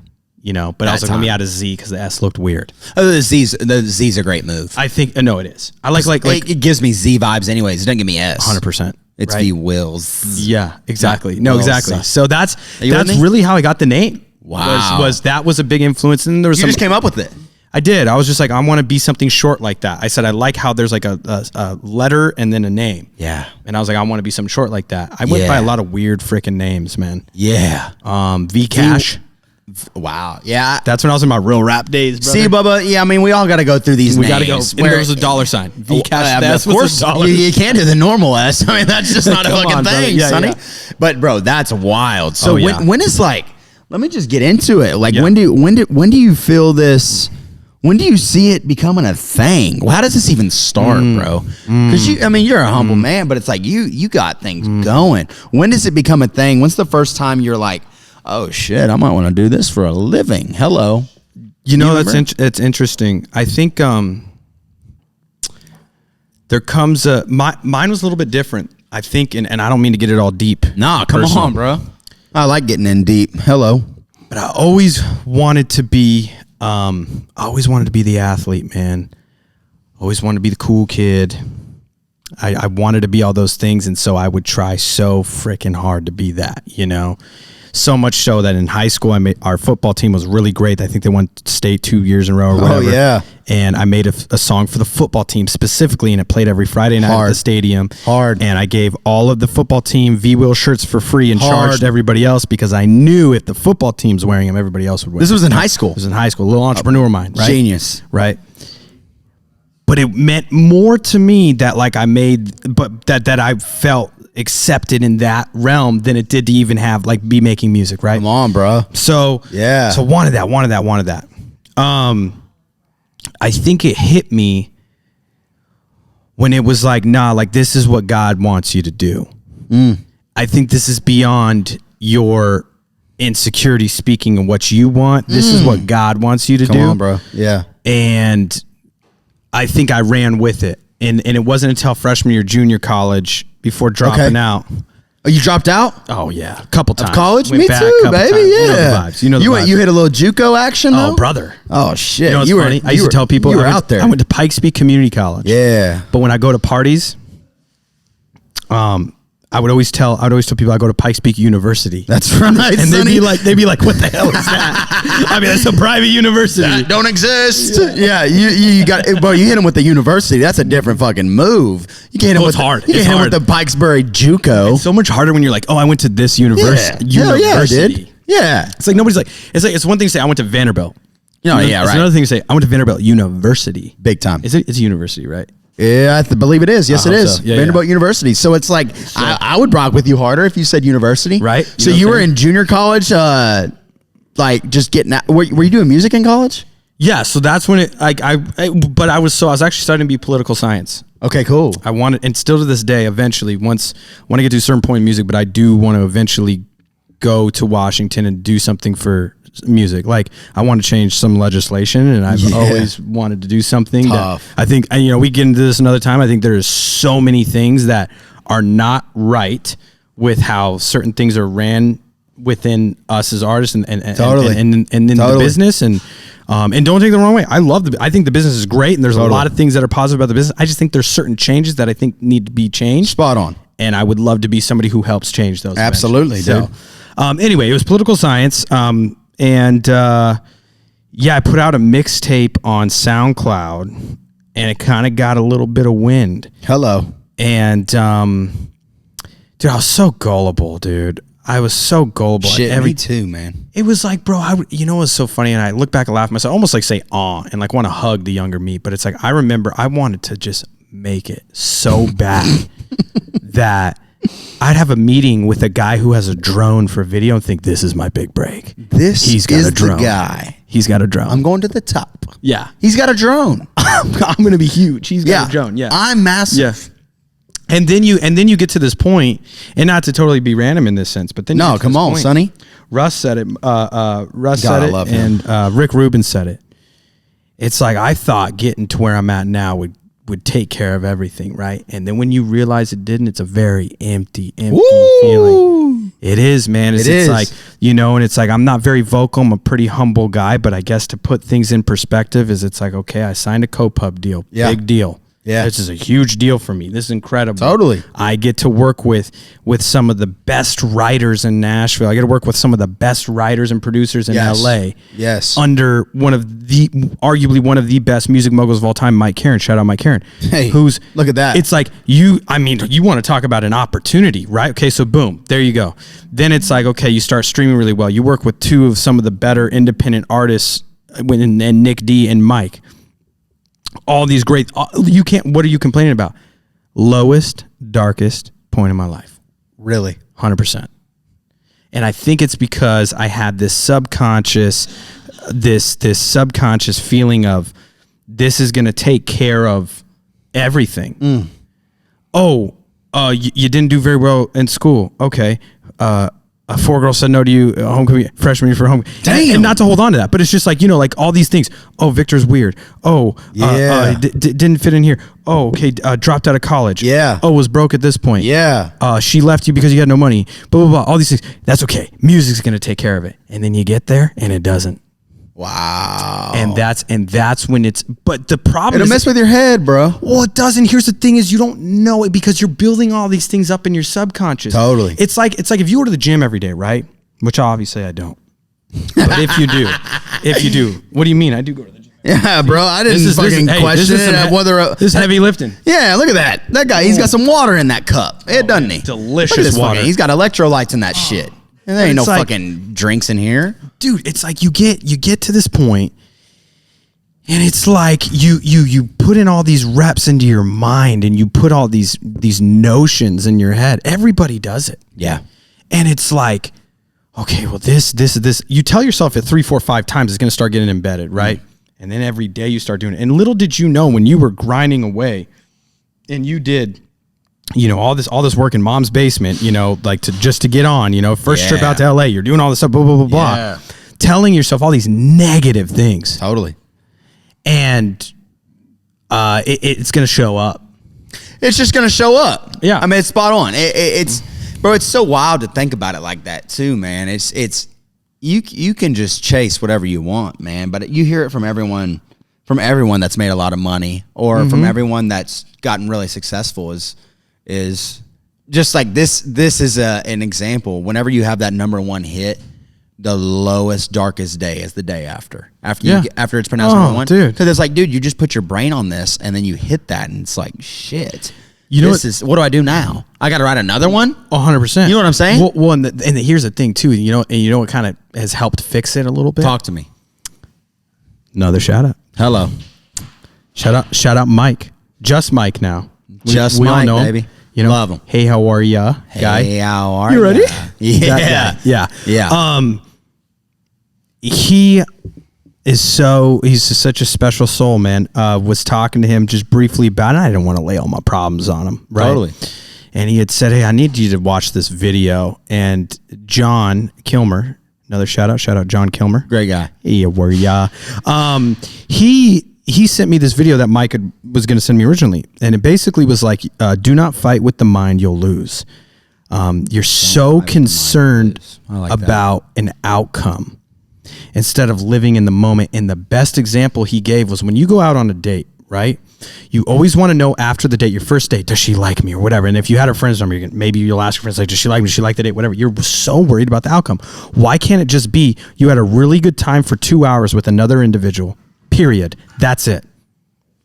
But I was like, let me add a Z because the S looked weird. Oh, the Z's a great move. I think, no, it is. I like it gives me Z vibes anyways. It doesn't give me S. 100%. It's right? X Vwillz. Yeah, exactly. No, exactly. So that's really how I got the name. Wow. That was a big influence. And there was you just came up with it. I did. I was just like, I want to be something short like that. I said, I like how there's like a letter and then a name. Yeah. And I was like, I want to be something short like that. I went by a lot of weird freaking names, man. Yeah. V-Cash. Wow. Yeah. That's when I was in my real rap days, brother. See, Bubba, yeah, I mean, we all got to go through these names. We got to go. And there was a dollar sign. V-Cash. Of course, you can't do the normal S. I mean, that's just not a fucking thing, Sonny. Yeah. But, bro, that's wild. So when is like, let me just get into it. Like, when do you feel this? When do you see it becoming a thing? How does this even start, bro? Because you're a humble man, but it's like you got things going. When does it become a thing? When's the first time you're like, oh shit, I might want to do this for a living? Hello. It's interesting. I think there comes mine was a little bit different. I think, and I don't mean to get it all deep. Nah, come on, bro. I like getting in deep. Hello. But I always wanted to be the athlete, man. Always wanted to be the cool kid. I wanted to be all those things, and so I would try so freaking hard to be that, So much so that in high school, our football team was really great. I think they won state 2 years in a row or whatever. Oh, yeah. And I made a song for the football team specifically, and it played every Friday night at the stadium. Hard. And I gave all of the football team X Vwillz shirts for free and charged everybody else because I knew if the football team's wearing them, everybody else would wear them. This was in high school? It was in high school. A little entrepreneur mind, right? Genius. Right. But it meant more to me that that I felt accepted in that realm than it did to even have be making music, right? Come on, bro. So yeah. So wanted that. I think it hit me when it was like, nah, this is what God wants you to do. I think this is beyond your insecurity speaking and what you want. This is what God wants you to do. Come on, bro. Yeah. And I think I ran with it. And it wasn't until freshman year, junior college, before dropping out. Oh, you dropped out? Oh, yeah. A couple times. Of college? Me too, baby. Yeah. You know the vibes. You hit a little JUCO action, though? Oh, brother. Oh, shit. You know what's funny? I used to tell people you were out there. I went to Pikes Peak Community College. Yeah. But when I go to parties, I would always tell people I go to Pikes Peak University. That's right. And they'd be like, what the hell is that? I mean, that's a private university. That don't exist. Yeah, you got, bro, you hit him with the university. That's a different fucking move. You can't hit him with hard. You can't hit him with the Pikesbury JUCO. It's so much harder when you're like, oh, I went to this university. Yeah. Hell yeah, dude. Yeah. It's like nobody's like, it's one thing to say I went to Vanderbilt. No, yeah, right. It's another thing to say I went to Vanderbilt University. Big time. It's a university, right? Yeah, I believe it is. Yes, it is. So. Yeah, Vanderbilt University. So it's like, I would rock with you harder if you said university. Right. So you were in junior college, just getting out. Were you doing music in college? Yeah. So that's when I was actually starting to be political science. Okay, cool. I wanted, and still to this day, eventually, when I get to a certain point in music, but I do want to eventually go to Washington and do something for music. Like I want to change some legislation, and I've always wanted to do something. Tough. That I think, and we get into this another time. I think there's so many things that are not right with how certain things are ran within us as artists and Totally. and in the Totally. business and don't take it the wrong way. I think the business is great and there's a lot of things that are positive about the business. I just think there's certain changes that I think need to be changed. Spot on. And I would love to be somebody who helps change those. Absolutely, eventually. dude. So, anyway, it was political science. Yeah, I put out a mixtape on SoundCloud and it kind of got a little bit of wind. Hello. And, dude, I was so gullible, dude. I was so gullible. Shit, me too, man. It was like, bro, you know what's so funny? And I look back and laugh at myself, almost like say, aw, and like want to hug the younger me. But it's like, I remember I wanted to just make it so bad that I'd have a meeting with a guy who has a drone for video and think, this is my big break. He's got a drone. The guy. He's got a drone. I'm going to the top. Yeah. He's got a drone. I'm going to be huge. He's got a drone. Yeah. I'm massive. Yeah. And then you get to this point, and not to totally be random in this sense, but then no, come on, Sonny. Russ said it. Russ said I it, love him. and Rick Rubin said it. It's like I thought getting to where I'm at now would take care of everything, right? And then when you realize it didn't, it's a very empty feeling. It is, man. It's like, you know, and it's like I'm not very vocal. I'm a pretty humble guy, but I guess to put things in perspective is it's like, okay, I signed a co-pub deal. Yeah. Big deal. Yeah. This is a huge deal for me. This is incredible. Totally. I get to work with some of the best writers in Nashville. I get to work with some of the best writers and producers in LA. Yes. Under arguably one of the best music moguls of all time, Mike Caron. Shout out Mike Caron. Hey, look at that. It's like you want to talk about an opportunity, right? Okay, so boom, there you go. Then it's like, okay, you start streaming really well. You work with two of some of the better independent artists, and Nick D and Mike. All these great, what are you complaining about? Lowest, darkest point in my life. Really? 100%. And I think it's because I had this subconscious feeling of this is going to take care of everything. You didn't do very well in school. Okay. 4 girls said no to you, homecoming, freshman year for homecoming. Damn. And not to hold on to that, but it's just like, you know, like all these things. Oh, Victor's weird. Oh, didn't fit in here. Oh, okay, dropped out of college. Yeah. Oh, was broke at this point. Yeah. She left you because you had no money. Blah, blah, blah. All these things. That's okay. Music's going to take care of it. And then you get there and it doesn't. Wow. And that's when but the problem It'll mess with your head, bro. Well, it doesn't. Here's the thing is you don't know it because you're building all these things up in your subconscious. Totally. It's like if you go to the gym every day, right? Which obviously I don't. But if you do, what do you mean? I do go to the gym. Yeah, bro. I didn't question whether this is heavy lifting. Yeah, look at that. That guy, he's got some water in that cup. Doesn't he? Delicious water. He's got electrolytes in that shit. And there ain't no fucking drinks in here. Dude, it's like you get to this point and it's like you put in all these reps into your mind and you put all these notions in your head. Everybody does it. Yeah. And it's like, okay, well this. You tell yourself it 3, 4, 5 times it's going to start getting embedded, right? And then every day you start doing it. And little did you know when you were grinding away and you did, you know, all this work in mom's basement, you know, like just to get on, you know, first trip out to LA, you're doing all this stuff, blah, blah, blah, blah, telling yourself all these negative things. Totally. And it's going to show up. It's just going to show up. Yeah. I mean, it's spot on. It's bro, it's so wild to think about it like that too, man. It's you can just chase whatever you want, man, but you hear it from everyone that's made a lot of money or from everyone that's gotten really successful is just like this is an example. Whenever you have that number one hit, the lowest, darkest day is the day after it's pronounced number one. Dude. Because it's like, dude, you just put your brain on this and then you hit that and it's like, shit. You know what do I do now? I got to write another one? 100%. You know what I'm saying? Well, and here's the thing too, you know what kind of has helped fix it a little bit? Talk to me. Another shout out. Hello. Shout out Mike. Just Mike now. We all know him, baby. You know, love him. Hey, how are ya, guy? Hey, how are ya? You ready? Yeah. Yeah. He is he's such a special soul, man. Was talking to him just briefly about it. I didn't want to lay all my problems on him. Right? Totally. And he had said, hey, I need you to watch this video. And John Kilmer, another shout out John Kilmer. Great guy. Yeah, where ya? He sent me this video that Mike was going to send me originally. And it basically was like, do not fight with the mind, you'll lose. You're so concerned I like that. about an outcome instead of living in the moment. And the best example he gave was when you go out on a date, right? You always want to know after the date, your first date, does she like me or whatever? And if you had her friend's number, maybe you'll ask your friends, like, does she like me? Does she like the date? Whatever. You're so worried about the outcome. Why can't it just be you had a really good time for 2 hours with another individual, period. That's it.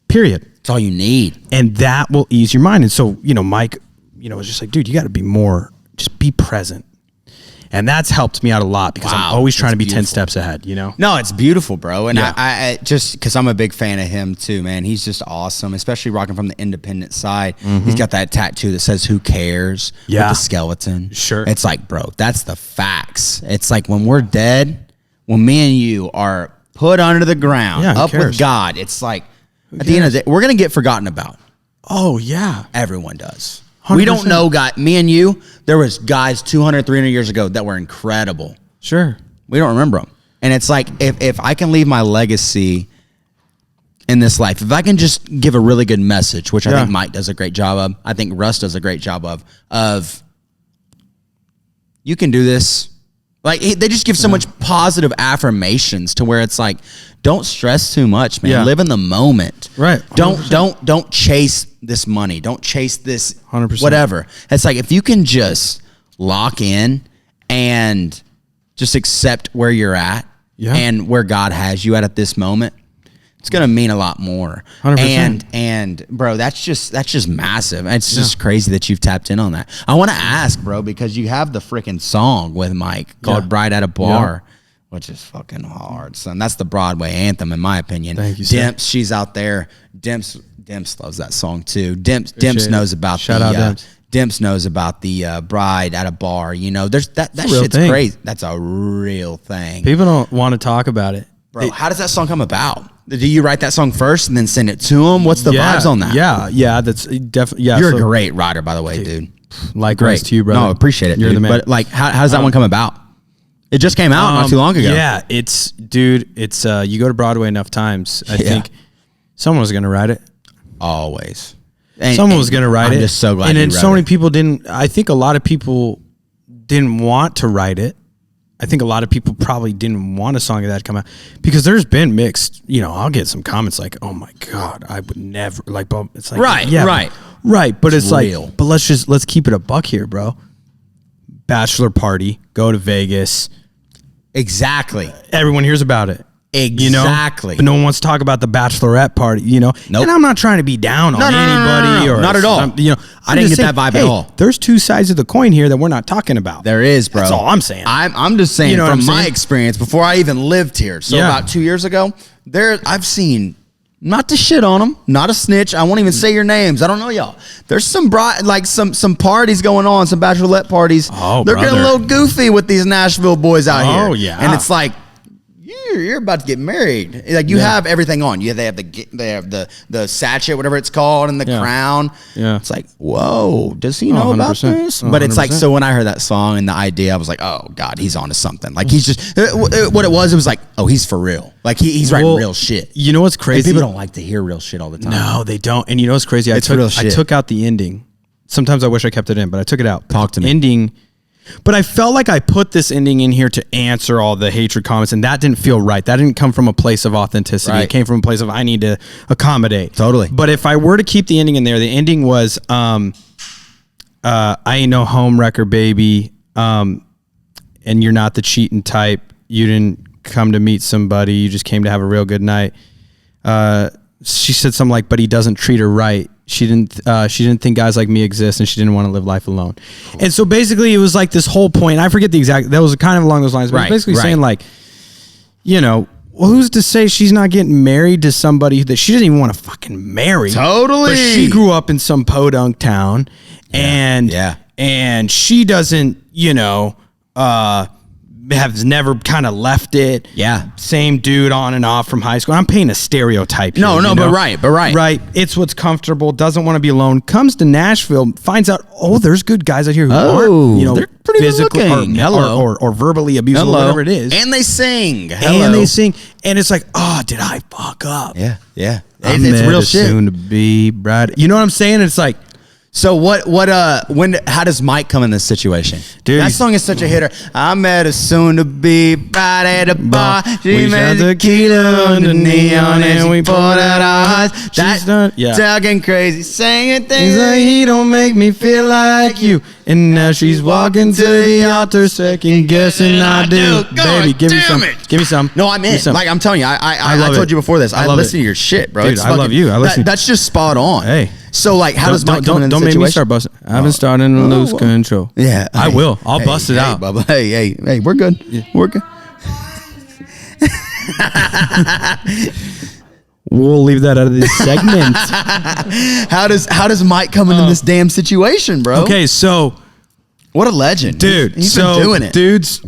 Period. That's all you need. And that will ease your mind. And so, Mike, was just like, dude, you got to be more, just be present. And that's helped me out a lot because I'm always trying to be 10 steps ahead, No, it's beautiful, bro. And Yeah. I just, because I'm a big fan of him too, man. He's just awesome, especially rocking from the independent side. He's got that tattoo that says, who cares? Yeah. With the skeleton. Sure. It's like, bro, that's the facts. It's like when we're dead, when me and you are put under the ground, Yeah, who up cares? with God, it's like, at the end of the day, we're going to get forgotten about. Oh, yeah. Everyone does. 100%. We don't know God. Me and you, there was guys 200, 300 years ago that were incredible. Sure. We don't remember them. And it's like, if I can leave my legacy in this life, if I can just give a really good message, which I think Mike does a great job of, I think Russ does a great job of you can do this. Like, they just give so much positive affirmations to where it's like, don't stress too much, man. Yeah. Live in the moment. Right. 100%. Don't chase this money. Don't chase this 100%. whatever. It's like, if you can just lock in and just accept where you're at and where God has you at this moment, it's going to mean a lot more. 100%. And bro, that's just massive. It's just crazy that you've tapped in on that. I want to ask, bro, because you have the freaking song with Mike called Bride at a Bar, which is fucking hard, son. That's the Broadway anthem, in my opinion. Thank you, sir. Dimps, she's out there. Dimps loves that song too. Dimps knows about Shout out Dimps. Dimps knows about the Bride at a Bar. There's that real shit's thing. crazy. That's a real thing. People don't want to talk about it. Bro, how does that song come about? Do you write that song first and then send it to them? What's the vibes on that? Yeah, that's definitely. Yeah, You're a great writer, by the way, dude. Likewise to you, brother. No, I appreciate it. You're dude. the man. But like, how does that one come about? It just came out not too long ago. Yeah, it's you go to Broadway enough times, I think someone was going to write it. Always. Someone was going to write it. I'm just so glad. And then you wrote so many it. people didn't. I think a lot of people didn't want to write it. I think a lot of people probably didn't want a song of that to come out because there's been mixed. I'll get some comments like, "Oh my God, I would never like." But it's like, right. But it's real. like, but let's keep it a buck here, bro. Bachelor party, go to Vegas. Exactly. Everyone hears about it. Exactly. But no one wants to talk about the bachelorette party, Nope. And I'm not trying to be down on anybody no. or Not at all. I I didn't get that vibe at all. There's two sides of the coin here that we're not talking about. There is, bro. That's all I'm saying. I'm just saying what from I'm my saying? experience before I even lived here. So about 2 years ago, I've seen, not to shit on them, not a snitch. I won't even say your names. I don't know y'all. There's some some parties going on, some bachelorette parties. Oh, they're getting a brother. little goofy with these Nashville boys out here. Oh, yeah. And it's like, you're about to get married. Like you have everything on. They have the sachet, whatever it's called, and the crown. Yeah. It's like, whoa, does he know about 100%. this? But it's like, 100%. so when I heard that song and the idea, I was like, oh God, he's onto something. Like he's just what it was like, oh, he's for real. Like he's writing real shit. You know what's And crazy? people don't like to hear real shit all the time. No, they don't. And you know what's crazy? It's real I shit. took out the ending. Sometimes I wish I kept it in, but I took it out. Talk to me. Ending. But I felt like I put this ending in here to answer all the hatred comments, and that didn't feel right. That didn't come from a place of authenticity. Right. It came from a place of I need to accommodate. Totally. But if I were to keep the ending in there, the ending was I ain't no home wrecker, baby. And you're not the cheating type. You didn't come to meet somebody. You just came to have a real good night. She said something like, but he doesn't treat her right. She didn't think guys like me exist, and she didn't want to live life alone. Cool. And so basically, it was like this whole point. I forget the exact. That was kind of along those lines. But it was basically saying like, well, who's to say she's not getting married to somebody that she doesn't even want to fucking marry? Totally. But she grew up in some podunk town, and she doesn't, has never kind of left it. Yeah. Same dude on and off from high school. I'm painting a stereotype here. No, but right. Right. It's what's comfortable, doesn't want to be alone, comes to Nashville, finds out, there's good guys out here who aren't, they're pretty physically good looking. or verbally abusive, whatever it is. And they sing. Hello. And it's like, oh, did I fuck up? Yeah. I It's met real a shit. soon to be bride. You know what I'm saying? It's like, So how does Mike come in this situation? Dude, that song is such a hitter. I met a soon to be right at a bar. She made tequila under neon and we poured out our hearts. That's talking crazy, saying things like he don't make me feel like you. And now she's walking to the altar, second guessing I do. Baby, give me some. Give me some. No, I'm in. Like I'm telling you, I told you before this. I listen to your shit, bro. Dude, I love you. That's just spot on. Hey. So like, how does Mike come in Don't the situation? make me start busting. I've been starting to lose control. Yeah, I will. I'll bust it out. Bubba. Hey, we're good. Yeah. We're good. We'll leave that out of this segment. How does Mike come into this damn situation, bro? Okay, so what a legend, dude. He's been doing it, dudes.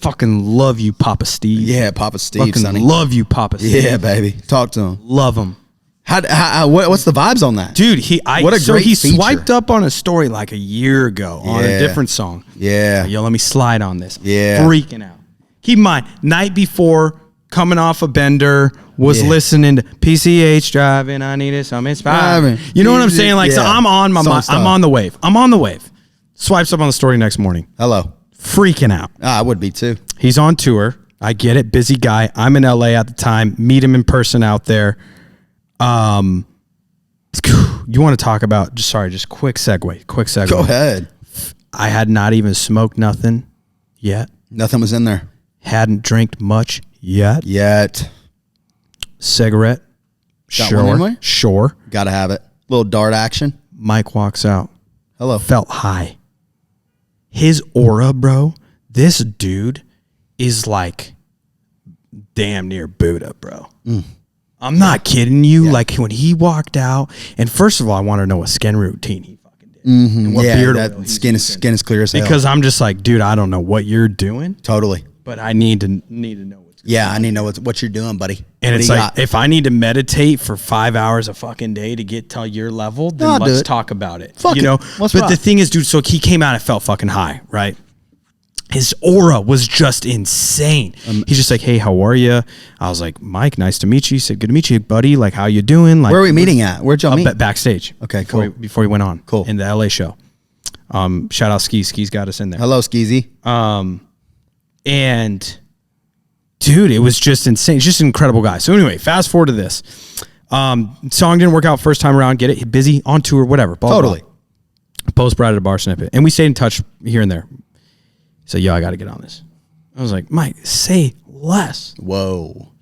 Fucking love you, Papa Steve. Yeah, Papa Steve. Fucking sonny. love you, Papa Steve. Yeah, baby. Talk to him. Love him. What's the vibes on that, dude? He feature. swiped up on a story like a year ago on a different song. Yeah, yo, let me slide on this. Yeah, freaking out. Keep in mind, night before, coming off a bender, was listening to PCH driving. I needed some inspiring. You know what I'm saying? Like, so I'm on my mind. I'm on the wave. Swipes up on the story next morning. Hello. Freaking out. I would be too. He's on tour. I get it. Busy guy. I'm in LA at the time. Meet him in person out there. You want to talk about, just quick segue. Go ahead. I had not even smoked nothing yet. Nothing was in there. Hadn't drank much yet. Cigarette. Got one anyway? Sure. Gotta have it. Little dart action. Mike walks out. Hello. Felt high. His aura, bro. This dude is like damn near Buddha, bro. I'm not kidding you. Yeah. Like when he walked out, and first of all, I want to know what skin routine he fucking did. And what beard oil skin is clear as hell. Because I'm just like, dude, I don't know what you're doing. Totally. But I need to know what's going on. I need to know what you're doing, buddy. And it's like, if I need to meditate for 5 hours a fucking day to get to your level, then let's talk about it. Fuck you know? But the thing is, dude, so he came out and felt fucking high, right? His aura was just insane. He's just like, hey, how are you? I was like, Mike, nice to meet you. He said, good to meet you, buddy. Like, how you doing? Like, where are we meeting at? Where'd y'all meet? Backstage. Okay, cool. Before he went on. Cool. In the LA show. Shout out Ski. Ski's got us in there. Hello, Skeezy. And dude, it was just insane. Just an incredible guy. So anyway, fast forward to this. Song didn't work out first time around. Get it? Busy, on tour, whatever. Blah, totally. Blah. Post Bride at a bar snippet. And we stayed in touch here and there. So, yo, I got to get on this. I was like, Mike, say less. Whoa.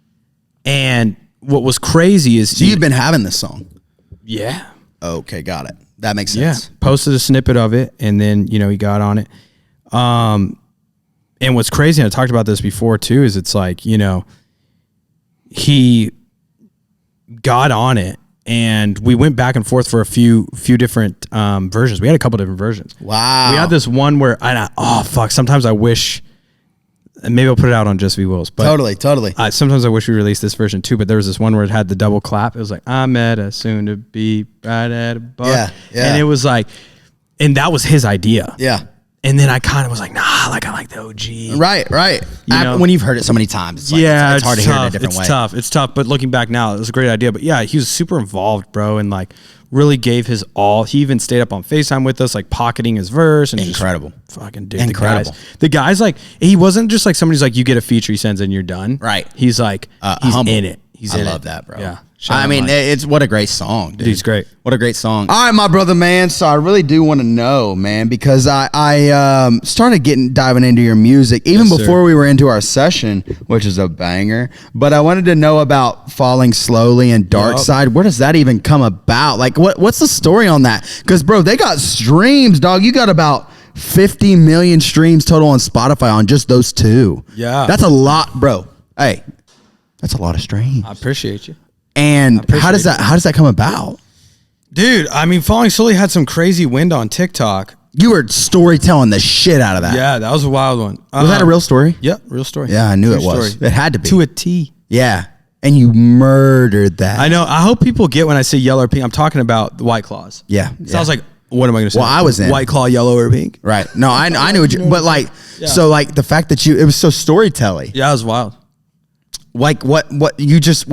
And what was crazy is... So you've been having this song? Yeah. Okay, got it. That makes sense. Yeah. Posted a snippet of it, and then, he got on it. And what's crazy, and I talked about this before, too, is it's like, he got on it, and we went back and forth for a few different versions. We had a couple different versions. Wow. We had this one where sometimes I wish, and maybe I'll put it out on X Vwillz. But totally. Sometimes I wish we released this version too. But there was this one where it had the double clap. It was like, I met a soon to be right at a bar. Yeah. And it was like, and that was his idea. Yeah. And then I kind of was like, I like the OG. Right. When you've heard it so many times, it's like, it's hard to hear it a different way. It's tough. But looking back now, it was a great idea. But yeah, he was super involved, bro, and like really gave his all. He even stayed up on FaceTime with us, like pocketing his verse. And incredible. Fucking dude. Incredible. The guy's like, he wasn't just like somebody's like, you get a feature, he sends and you're done. Right. He's like, he's humble. in it. I love that, bro. Yeah. It's what a great song, dude. He's great. What a great song. All right, my brother, man. So I really do want to know, man, because I started diving into your music even before we were into our session, which is a banger. But I wanted to know about Falling Slowly and Dark Side. Where does that even come about? Like, what's the story on that? Because, bro, they got streams, dog. You got about 50 million streams total on Spotify on just those two. Yeah. That's a lot, bro. Hey, that's a lot of streams. I appreciate you. And how does that come about? Dude, I mean, Falling Slowly had some crazy wind on TikTok. You were storytelling the shit out of that. Yeah, that was a wild one. Was that a real story? Yep, real story. Yeah, I knew it was. Story. It had to be. To a T. Yeah. And you murdered that. I know. I hope people get when I say yellow or pink. I'm talking about the White Claws. Yeah. So I was like, what am I going to say? Well, I was in. White Claw, yellow or pink? Right. No, I knew what you, but like, so like the fact that it was so storytelling. Yeah, it was wild. Like was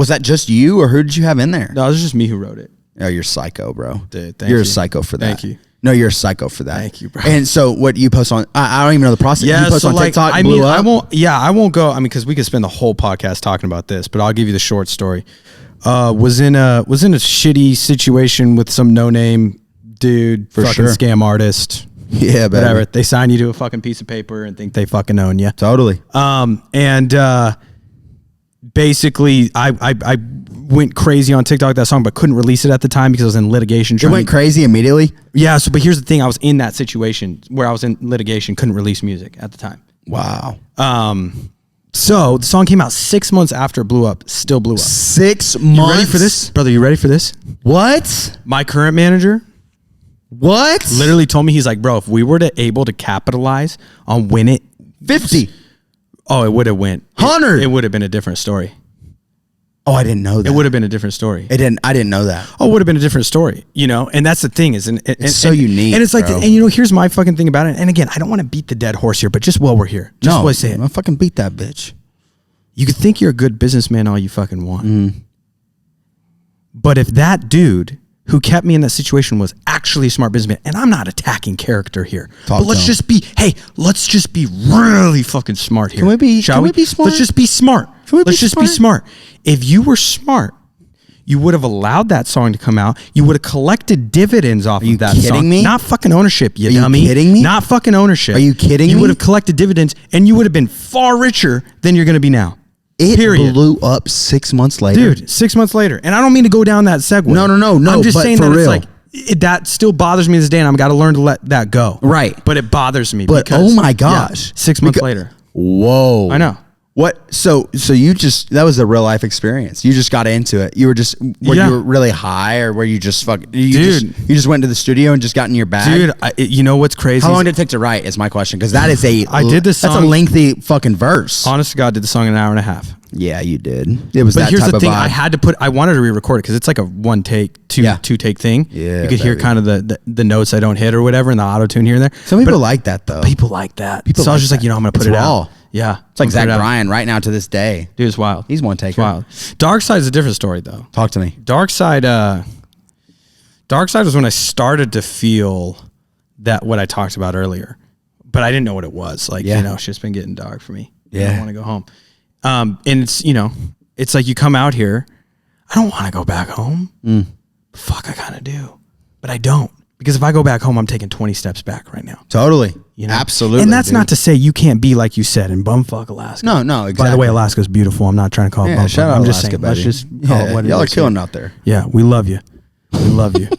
that just you or who did you have in there? No, it was just me who wrote it. Oh, you're psycho, bro. Dude, thank you're you. a psycho for that. Thank you. No, you're a psycho for that. Thank you, bro. And so what you post on, I don't even know the process. Yeah, you post so on like, TikTok, I blew mean, up? I won't go. I mean, because we could spend the whole podcast talking about this, but I'll give you the short story. Was in a shitty situation with some no name dude, For fucking sure. scam artist, Yeah, baby. whatever. They sign you to a fucking piece of paper and think they fucking own you. Totally. Basically, I went crazy on TikTok that song, but couldn't release it at the time because I was in litigation. It went crazy immediately? Yeah. So, but here's the thing: I was in that situation where I was in litigation, couldn't release music at the time. Wow. So the song came out 6 months after it blew up. Still blew up. 6 months? You ready for this, brother? You ready for this? What? My current manager What? literally told me, he's like, bro, if we were able to capitalize on when it 50. Oh, it would have went 100. It would have been a different story. Oh, I didn't know that. It would have been a different story. I didn't know that. Oh, it would have been a different story, you know? And that's the thing is, it's so unique, And it's like, bro. and you know, here's my fucking thing about it. And again, I don't want to beat the dead horse here, but just while we're here, just while I say it, I fucking beat that bitch. you could think you're a good businessman all you fucking want. Mm-hmm. But if that dude who kept me in that situation was actually a smart businessman, and I'm not attacking character here, Talk but to let's him. just be, hey, let's just be really fucking smart here. Can we be- Shall can we? we be smart? Let's just be smart. Can we be Let's just be smart? smart. If you were smart, you would have allowed that song to come out. You would have collected dividends off you of that kidding song. me? Not fucking ownership, you Are you dummy. kidding me? Not fucking ownership. Are you kidding You me? would have collected dividends, and you would have been far richer than you're going to be now. It Period. blew up 6 months later. Dude, 6 months later. And I don't mean to go down that segue. No, I'm just but saying for that real. it's like, that still bothers me this day, and I've got to learn to let that go. Right. But it bothers me. But because, oh my yeah, gosh. 6 months later. Whoa. I know. What? So you just, that was a real life experience. You just got into it. You were just, Yeah. you were really high, or were you just fucking, Dude. you just went to the studio and just got in your bag? Dude, you know what's crazy? How long did it take to write is my question. Cause that is I did this that's a song- lengthy fucking verse. Honest to God, did the song in an hour and a half. Yeah, you did. It was But that here's type the of thing: vibe. I wanted to re-record it because it's like a one take, two take thing. Yeah, you could hear baby. kind of the notes I don't hit or whatever, and the auto tune here and there. Some people like that though. People like that. People so I was like just like, that. you know, I'm gonna put It's it raw. out. Yeah, It's like I'm gonna Zach put it out. Bryan right now to this day. Dude, it's wild. He's one It's taker. wild. Dark Side is a different story though. Talk to me. Dark Side was when I started to feel that what I talked about earlier, but I didn't know what it was. Like, Yeah. you know, it's just been getting dark for me. Yeah. I want to go home. And it's, you know, it's like you come out here. I don't want to go back home. Fuck, I kind of do, but I don't, because if I go back home, I'm taking 20 steps back right now. Totally. You know? Absolutely. And that's dude. not to say you can't be like you said in bumfuck Alaska. No, By exactly. the way, Alaska's beautiful. I'm not trying to call it Yeah, bumfuck. shout out I'm Alaska, just saying, buddy. let's just call it what it y'all are is killing here. out there. Yeah, we love you. We love you.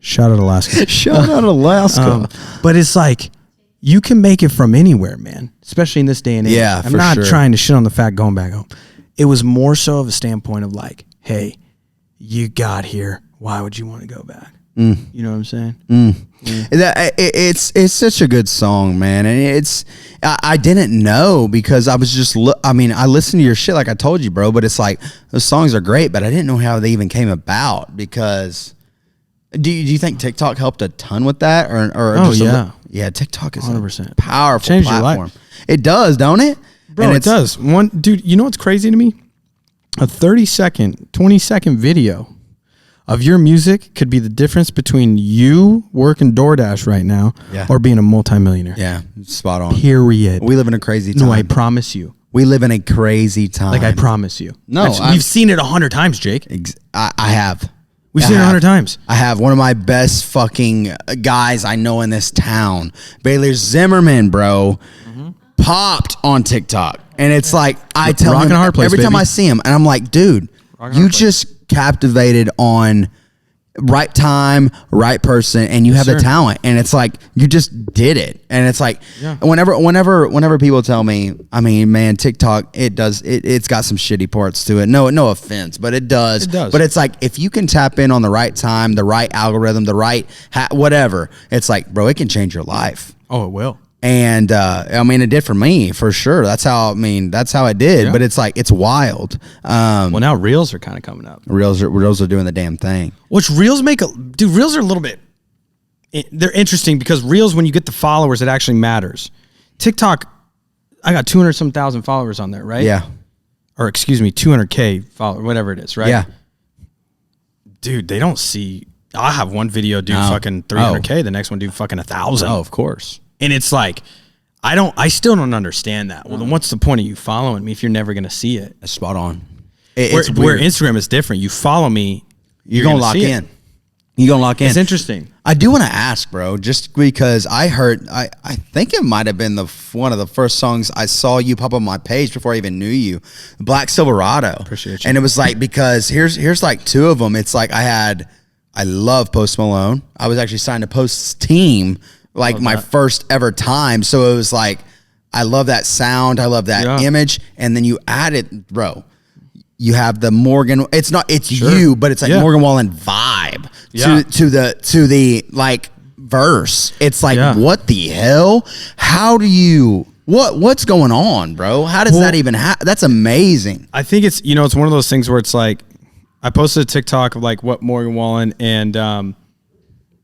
Shout out Alaska. Shout out Alaska. But it's like, you can make it from anywhere, man. Especially in this day and age. Yeah, I'm for not sure. trying to shit on the fact going back home. It was more so of a standpoint of like, hey, you got here. Why would you want to go back? You know what I'm saying? It's such a good song, man, and I didn't know because I was just I listened to your shit like I told you, bro, but it's like those songs are great, but I didn't know how they even came about. Because do you think TikTok helped a ton with that, or Oh, just yeah. TikTok is 100%. a powerful Changed your platform. life. It does, don't it, Bro, And it does. One dude, you know what's crazy to me? A 30-second, 20-second video of your music could be the difference between you working DoorDash right now or being a multimillionaire. Yeah, spot on. Period. We live in a crazy time. No, I promise you. We live in a crazy time. Like, I promise you. No, we've seen it 100 times, Jake. I have. We've seen it 100 times. I have. One of my best fucking guys I know in this town, Baylor Zimmerman, bro, popped on TikTok. And it's like, I tell Rock him and a hard place, every time baby. I see him, and I'm like, dude, you just captivated on right time, right person, and you have the sir. talent. And it's like, you just did it. And it's like, whenever people tell me, I mean, man, TikTok, it's got some shitty parts to it. No offense, but it does. It does. But it's like, if you can tap in on the right time, the right algorithm, the right whatever, it's like, bro, it can change your life. Oh, it will. And I mean, it did for me, for sure. That's how it did. Yeah. But it's like, it's wild. Well, now Reels are kind of coming up. Reels are doing the damn thing. Which Reels Reels are a little bit, they're interesting because Reels, when you get the followers, it actually matters. TikTok, I got 200 some thousand followers on there, right? Yeah. Or excuse me, 200K followers, whatever it is, right? Yeah. dude, they don't see. I have one video do fucking 300K, the next one do fucking 1,000. Oh, of course. And it's like, I still don't understand that. Well, then what's the point of you following me if you're never gonna see it? That's spot on. Where Instagram is different. You follow me, you're gonna lock in. You're gonna lock in. It's interesting. I do want to ask, bro, just because I heard, I think it might have been one of the first songs I saw you pop on my page before I even knew you, Black Silverado. Appreciate you. And it was like, because here's like two of them. It's like I love Post Malone. I was actually signed to Post's team, like my first ever time. So it was like, I love that sound. I love that image. And then you add it, bro. You have the Morgan. It's you, but it's like Morgan Wallen vibe to the like verse. It's like, what the hell? How do you? What's going on, bro? How does that even happen? That's amazing. I think it's it's one of those things where it's like, I posted a TikTok of like what Morgan Wallen and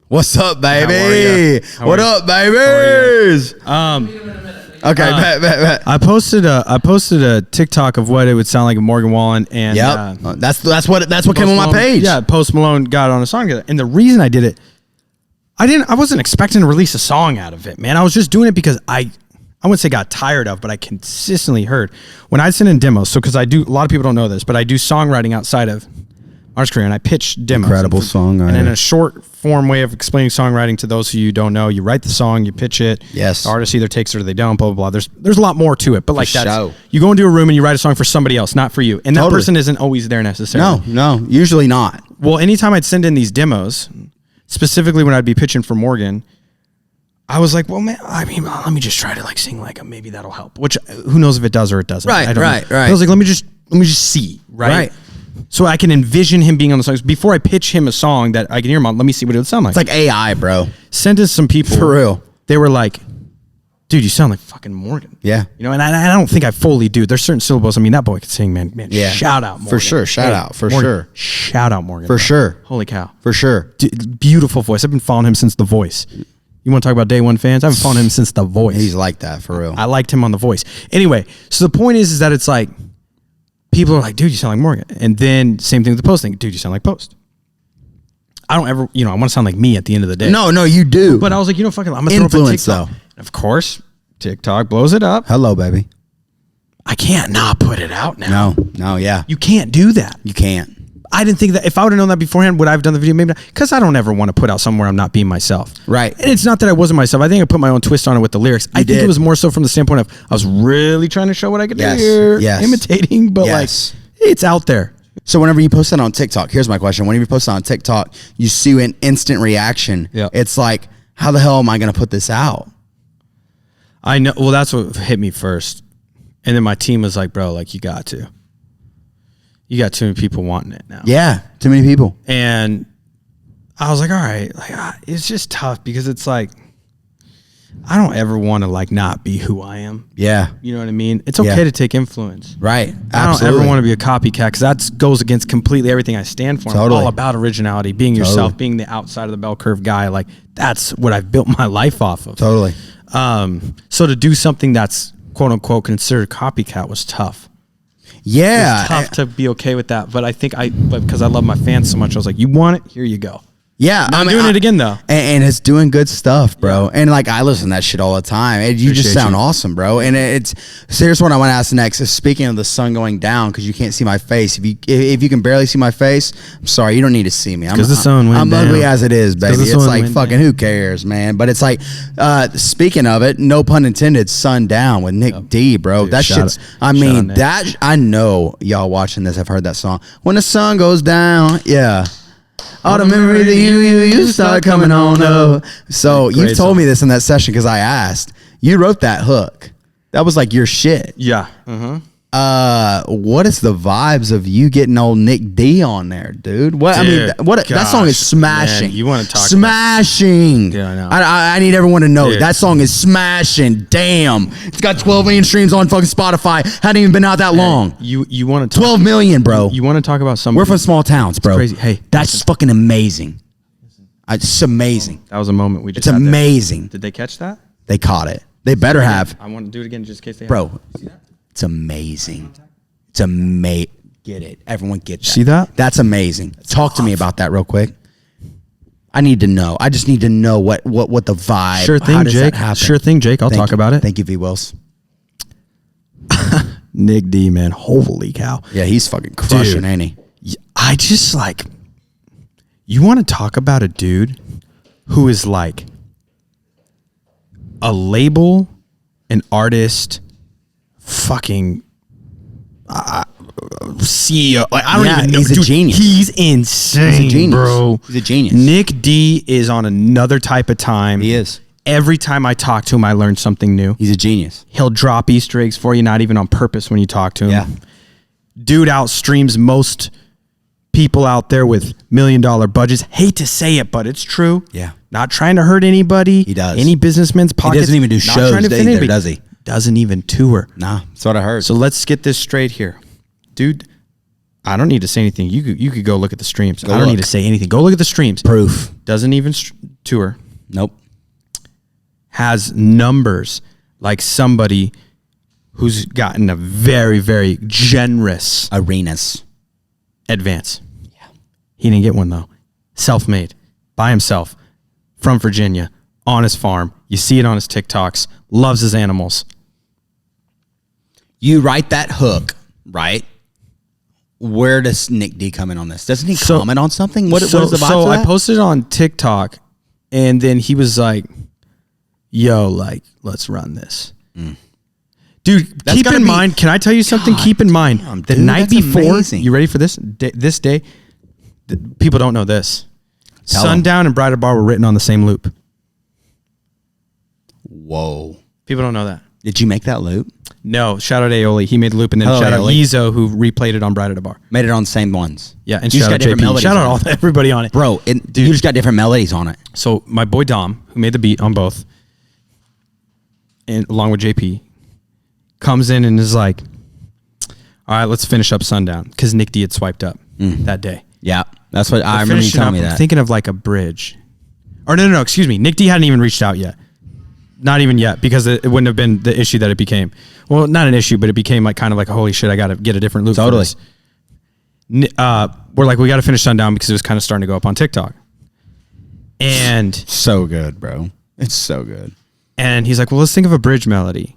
what's up, baby? What up, babies? Okay, bet. I posted a TikTok of what it would sound like if Morgan Wallen and that's what came on my page. Yeah, Post Malone got on a song together. And the reason I did it, I wasn't expecting to release a song out of it, man. I was just doing it because I wouldn't say got tired of, but I consistently heard when I send in demos. So because I do, a lot of people don't know this, but I do songwriting outside of artist career, and I pitch demos. Incredible songwriter. And in a short form way of explaining songwriting to those who you don't know, you write the song, you pitch it. Yes. The artist either takes it or they don't, blah, blah, blah. There's a lot more to it, but like that's, you go into a room and you write a song for somebody else, not for you. And that person isn't always there necessarily. No, usually not. Well, anytime I'd send in these demos, specifically when I'd be pitching for Morgan, I was like, well, man, I mean, let me just try to like sing like maybe that'll help. Which who knows if it does or it doesn't. Right. I was like, let me just see, right? So I can envision him being on the songs before I pitch him a song that I can hear him on. Let me see what it would sound like. It's like AI, bro. Sent us some people for real. They were like, dude, you sound like fucking Morgan. Yeah. And I don't think I fully do. There's certain syllables. I mean, that boy could sing, man. Yeah. Shout out Morgan. For sure. Shout out. For Morgan. sure. Shout out Morgan. For bro. sure. Holy cow. For sure. Beautiful voice. I've been following him since The Voice. You want to talk about day one fans? I've been following him since The Voice. He's like that, for real. I liked him on The Voice. Anyway, so the point is that it's like, people are like, dude, you sound like Morgan. And then same thing with the Post thing. Dude, you sound like Post. I don't ever, I want to sound like me at the end of the day. No, you do. But I was like, fucking, I'm going to throw up a TikTok. Though. Of course, TikTok blows it up. Hello, baby. I can't not put it out now. No, yeah. You can't do that. You can't. I didn't think that if I would have known that beforehand, would I have done the video? Maybe not. Because I don't ever want to put out somewhere I'm not being myself. Right. And it's not that I wasn't myself. I think I put my own twist on it with the lyrics. I think it was more so from the standpoint of I was really trying to show what I could do here. Yes. Imitating, but like, it's out there. So whenever you post that on TikTok, here's my question. Whenever you post it on TikTok, you see an instant reaction. Yep. It's like, how the hell am I going to put this out? I know. Well, that's what hit me first. And then my team was like, bro, like, you got to. You got too many people wanting it now. Yeah, too many people. And I was like, all right, like it's just tough because it's like, I don't ever want to like not be who I am. Yeah. You know what I mean? It's okay to take influence. Right. I don't ever want to be a copycat because that goes against completely everything I stand for. I'm all about originality, being yourself, being the outside of the bell curve guy. Like that's what I've built my life off of. Totally. So to do something that's quote unquote considered copycat was tough. Yeah. It's tough to be okay with that. But I think but because I love my fans so much, I was like, you want it? Here you go. Yeah, I'm doing it again though, and it's doing good stuff, bro. Yeah. And like I listen to that shit all the time. You just sound awesome, bro. And it's so here's what I want to ask next. Is speaking of the sun going down because you can't see my face. If you can barely see my face, I'm sorry, you don't need to see me. Because the sun went I'm down. ugly as it is, baby. It's like fucking who cares, man. But it's like speaking of it, no pun intended. Sun down with Nick D, bro. Dude, that shit's. I mean that. I know y'all watching this have heard that song. When the sun goes down, yeah. All the memories of you start coming on up. So you told me this in that session because I asked. You wrote that hook. That was like your shit. Yeah. What is the vibes of you getting old Nick D on there, dude? What dude, I mean, that song is smashing. Man, you want to talk smashing? Yeah, I know. I need everyone to know that song is smashing. Damn, it's got 12 million streams on fucking Spotify. Hadn't even been out that long. You want to 12 million, bro? You want to talk about something? We're from small towns, bro. It's crazy. Hey, that's fucking amazing. It's amazing. That was a moment we just. It's amazing. Did they catch that? They caught it. They better have. I want to do it again just in case they. Bro, it's amazing. It's amazing. get it. Everyone gets that. See that? That's amazing. Talk to me about that real quick. I need to know. I just need to know what the vibe. Sure thing, how does Jake. that happen? Sure thing, Jake. I'll talk about it. Thank you, Vwillz. Nick D, man. Holy cow. Yeah, he's fucking crushing, ain't he? I just like, you want to talk about a dude who is like a label, an artist, fucking CEO. Like, I don't even know. He's a Dude, genius. He's insane, He's a genius, bro. He's a genius. Nick D is on another type of time. He is. Every time I talk to him, I learn something new. He's a genius. He'll drop Easter eggs for you, not even on purpose when you talk to him. Yeah. Dude outstreams most people out there with $1 million budgets. Hate to say it, but it's true. Yeah. Not trying to hurt anybody. He does. Any businessman's pockets. He doesn't even do Not shows trying to fit either, anybody. does he? Doesn't even tour. Nah, that's what I heard. So let's get this straight here. Dude, I don't need to say anything. You could go look at the streams. I don't look. need to say anything. Go look at the streams. Proof. Doesn't even tour. Nope. Has numbers like somebody who's gotten a very, very generous Arenas. advance. Yeah. He didn't get one though. Self-made, by himself, from Virginia, on his farm. You see it on his TikToks. Loves his animals. You write that hook, right? Where does Nick D come in on this? Doesn't he comment on something? What is the vibe So to I that? posted it on TikTok, and then he was like, yo, like, let's run this. Dude, That's keep gotta in be- mind, can I tell you something? God Keep in mind, damn, the dude, night that's before, amazing. you ready for this? This day, people don't know this. Tell 'em. Sundown and Bridal Bar were written on the same loop. Whoa. People don't know that. Did you make that loop? No, shout out Aioli. He made the loop, and then Hello, shout out Aioli. Yizo, who replayed it on Bridal Bar. Made it on the same ones. Yeah, and You just shout got out different JP. melodies Shout out on it. everybody on it. Bro, you just got different melodies on it. So my boy Dom, who made the beat on both, and along with JP, comes in and is like, all right, let's finish up Sundown, because Nick D had swiped up that day. Yeah. That's what I remember you Finishing telling up, me I'm that. thinking of like a bridge. Or no, excuse me. Nick D hadn't even reached out yet. Not even yet, because it wouldn't have been the issue that it became. Well, not an issue, but it became like kind of like, holy shit, I got to get a different loop. Totally. For this. We're like, we got to finish Sundown because it was kind of starting to go up on TikTok. And So good, bro. It's so good. he's like, well, let's think of a bridge melody.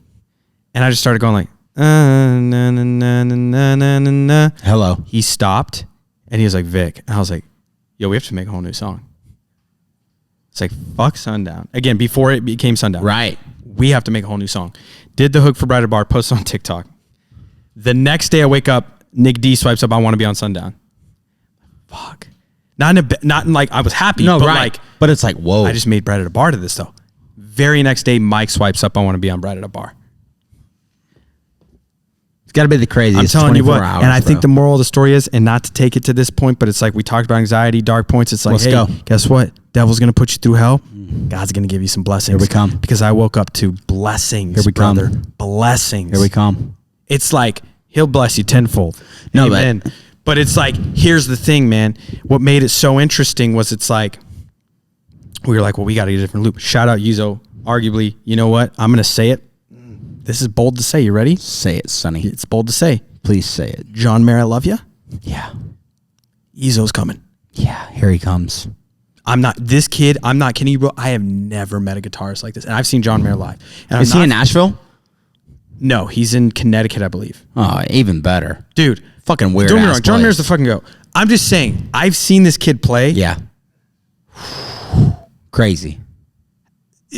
And I just started going like, na, na, na, na, na, na, na, na. Hello. He stopped and he was like, Vic. And I was like, yo, we have to make a whole new song. It's like, fuck Sundown. Again, before it became Sundown. Right. We have to make a whole new song. Did the hook for Bridal Bar, posted on TikTok. The next day I wake up, Nick D swipes up, I want to be on Sundown. Fuck. Not in like, I was happy. No, but right. like, But it's like, whoa. I just made Bridal Bar to this though. Very next day, Mike swipes up, I want to be on Bridal Bar. It's got to be the craziest. I'm telling you 24 what, hours, and I think bro. the moral of the story is, and not to take it to this point, but it's like we talked about anxiety, dark points. It's like, Let's hey, go. guess what? Devil's going to put you through hell. God's going to give you some blessings. Here we come. Because I woke up to blessings, Here we come. brother. Blessings. Here we come. It's like, he'll bless you tenfold. No, Amen. But it's like, here's the thing, man. What made it so interesting was it's like, we were like, well, we got to get a different loop. Shout out Yuzo. Arguably, you know what? I'm going to say it. This is bold to say. You ready? Say it, Sonny. It's bold to say. Please say it. John Mayer, I love you. Yeah. Izzo's coming. Yeah. Here he comes. I'm not kidding you, bro. I have never met a guitarist like this. And I've seen John Mayer live. And Is he in Nashville? No, he's in Connecticut, I believe. Oh, even better. Dude. Fucking weird. Don't get me ass wrong. John place. Mayer's the fucking go. I'm just saying, I've seen this kid play. Yeah. Crazy.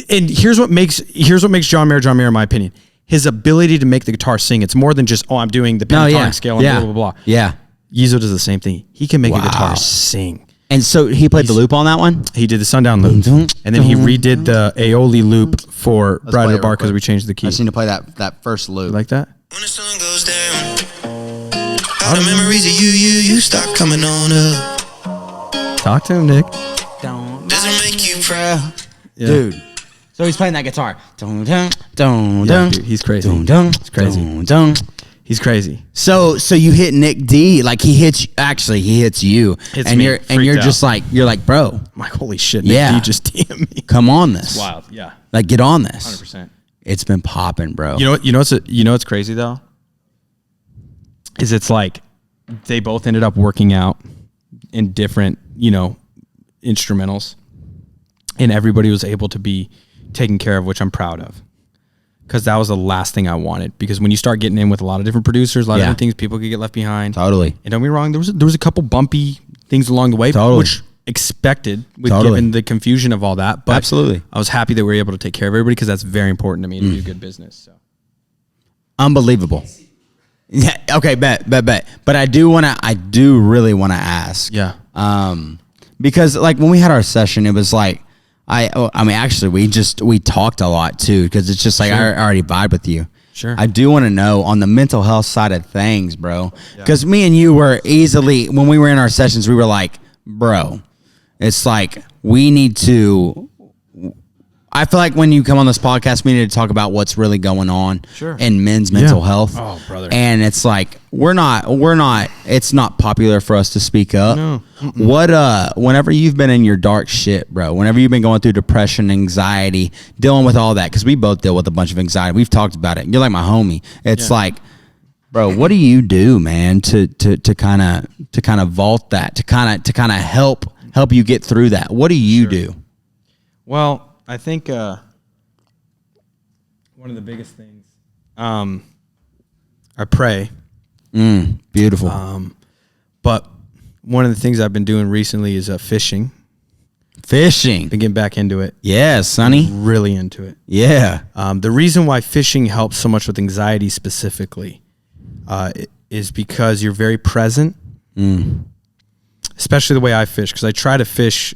And here's what makes John Mayer, in my opinion. His ability to make the guitar sing. It's more than just, I'm doing the pentatonic scale and blah, blah, blah, blah. Yeah. Yizo does the same thing. He can make a Wow. guitar sing. And so he played the loop on that one? He did the Sundown loop. And then he redid the Aioli loop for Bridal Bar because we changed the key. I just need to play that first loop. You like that? When the sun goes down, all the memories of you start coming on up. Talk to him, Nick. Doesn't make you proud. Yeah. Dude. So he's playing that guitar. Dun, dun, dun, Yeah, dun. dude, he's crazy. Dun, dun, He's crazy. dun, dun. He's crazy. So you hit Nick D, like he hits you. Hits and me, you're freaked just like bro, I'm like, holy shit, Nick Yeah. D just DM me. come on this. Wild, yeah. Like get on this. 100%. It's been popping, bro. You know what's crazy though? Is it's like they both ended up working out in different, instrumentals, and everybody was able to be taken care of, which I'm proud of. Because that was the last thing I wanted. Because when you start getting in with a lot of different producers, a lot of different things, people could get left behind. Totally. And don't be wrong, there was a couple bumpy things along the way, which expected given the confusion of all that. But absolutely, I was happy that we were able to take care of everybody because that's very important to me to do good business. So unbelievable. Yeah. Okay. Bet. But I do really want to ask. Yeah. Because like when we had our session, it was like. Actually, we talked a lot too, because it's just like I already vibe with you. Sure. I do want to know on the mental health side of things, bro. Because me and you were easily, when we were in our sessions, we were like, bro, it's like we need to. I feel like when you come on this podcast, we need to talk about what's really going on in men's mental health. Oh, brother. And it's like it's not popular for us to speak up. No. Whenever you've been in your dark shit, bro, whenever you've been going through depression, anxiety, dealing with all that, because we both deal with a bunch of anxiety. We've talked about it. You're like my homie. It's like, bro, what do you do, man, to kind of vault that, to kind of help you get through that? What do you do? Well, I think one of the biggest things, I pray. Beautiful. But one of the things I've been doing recently is fishing. Fishing. Been getting back into it. Yeah, Sonny. Really into it. Yeah. The reason why fishing helps so much with anxiety specifically is because you're very present, especially the way I fish, because I try to fish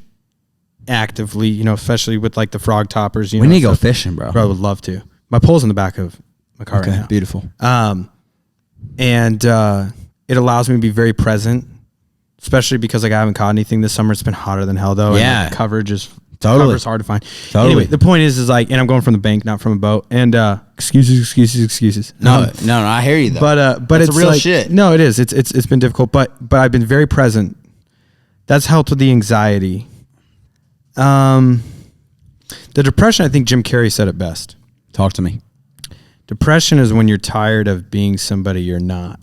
actively, especially with like the frog toppers. We need to go fishing, bro. I would love to. My pole's in the back of my car right now. Beautiful. And it allows me to be very present, especially because like I haven't caught anything this summer. It's been hotter than hell though. Yeah. And, like, coverage is Totally hard to find. Totally. Anyway, the point is like, and I'm going from the bank, not from a boat. And excuses. No, I hear you though. But That's it's real like, shit. No, it is. It's been difficult, but I've been very present. That's helped with the anxiety. The depression, I think Jim Carrey said it best. Talk to me. Depression is when you're tired of being somebody you're not.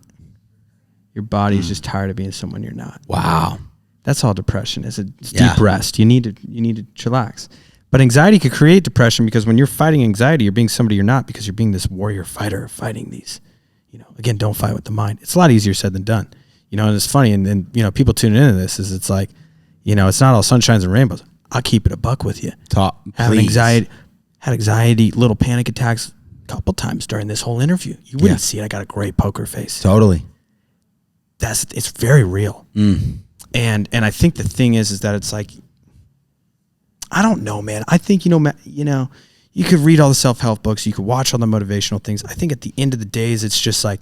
Your body's just tired of being someone you're not. Wow. That's all depression is. It's deep rest. You need to chillax. But anxiety could create depression because when you're fighting anxiety, you're being somebody you're not because you're being this warrior fighter fighting these. Again, don't fight with the mind. It's a lot easier said than done. And it's funny. And people tuning into this is it's like, it's not all sunshines and rainbows. I'll keep it a buck with you. Had anxiety, little panic attacks a couple times during this whole interview. You wouldn't see it. I got a great poker face. Totally. It's very real. And I think the thing is that it's like, I don't know, man. I think, you could read all the self-help books. You could watch all the motivational things. I think at the end of the days, it's just like,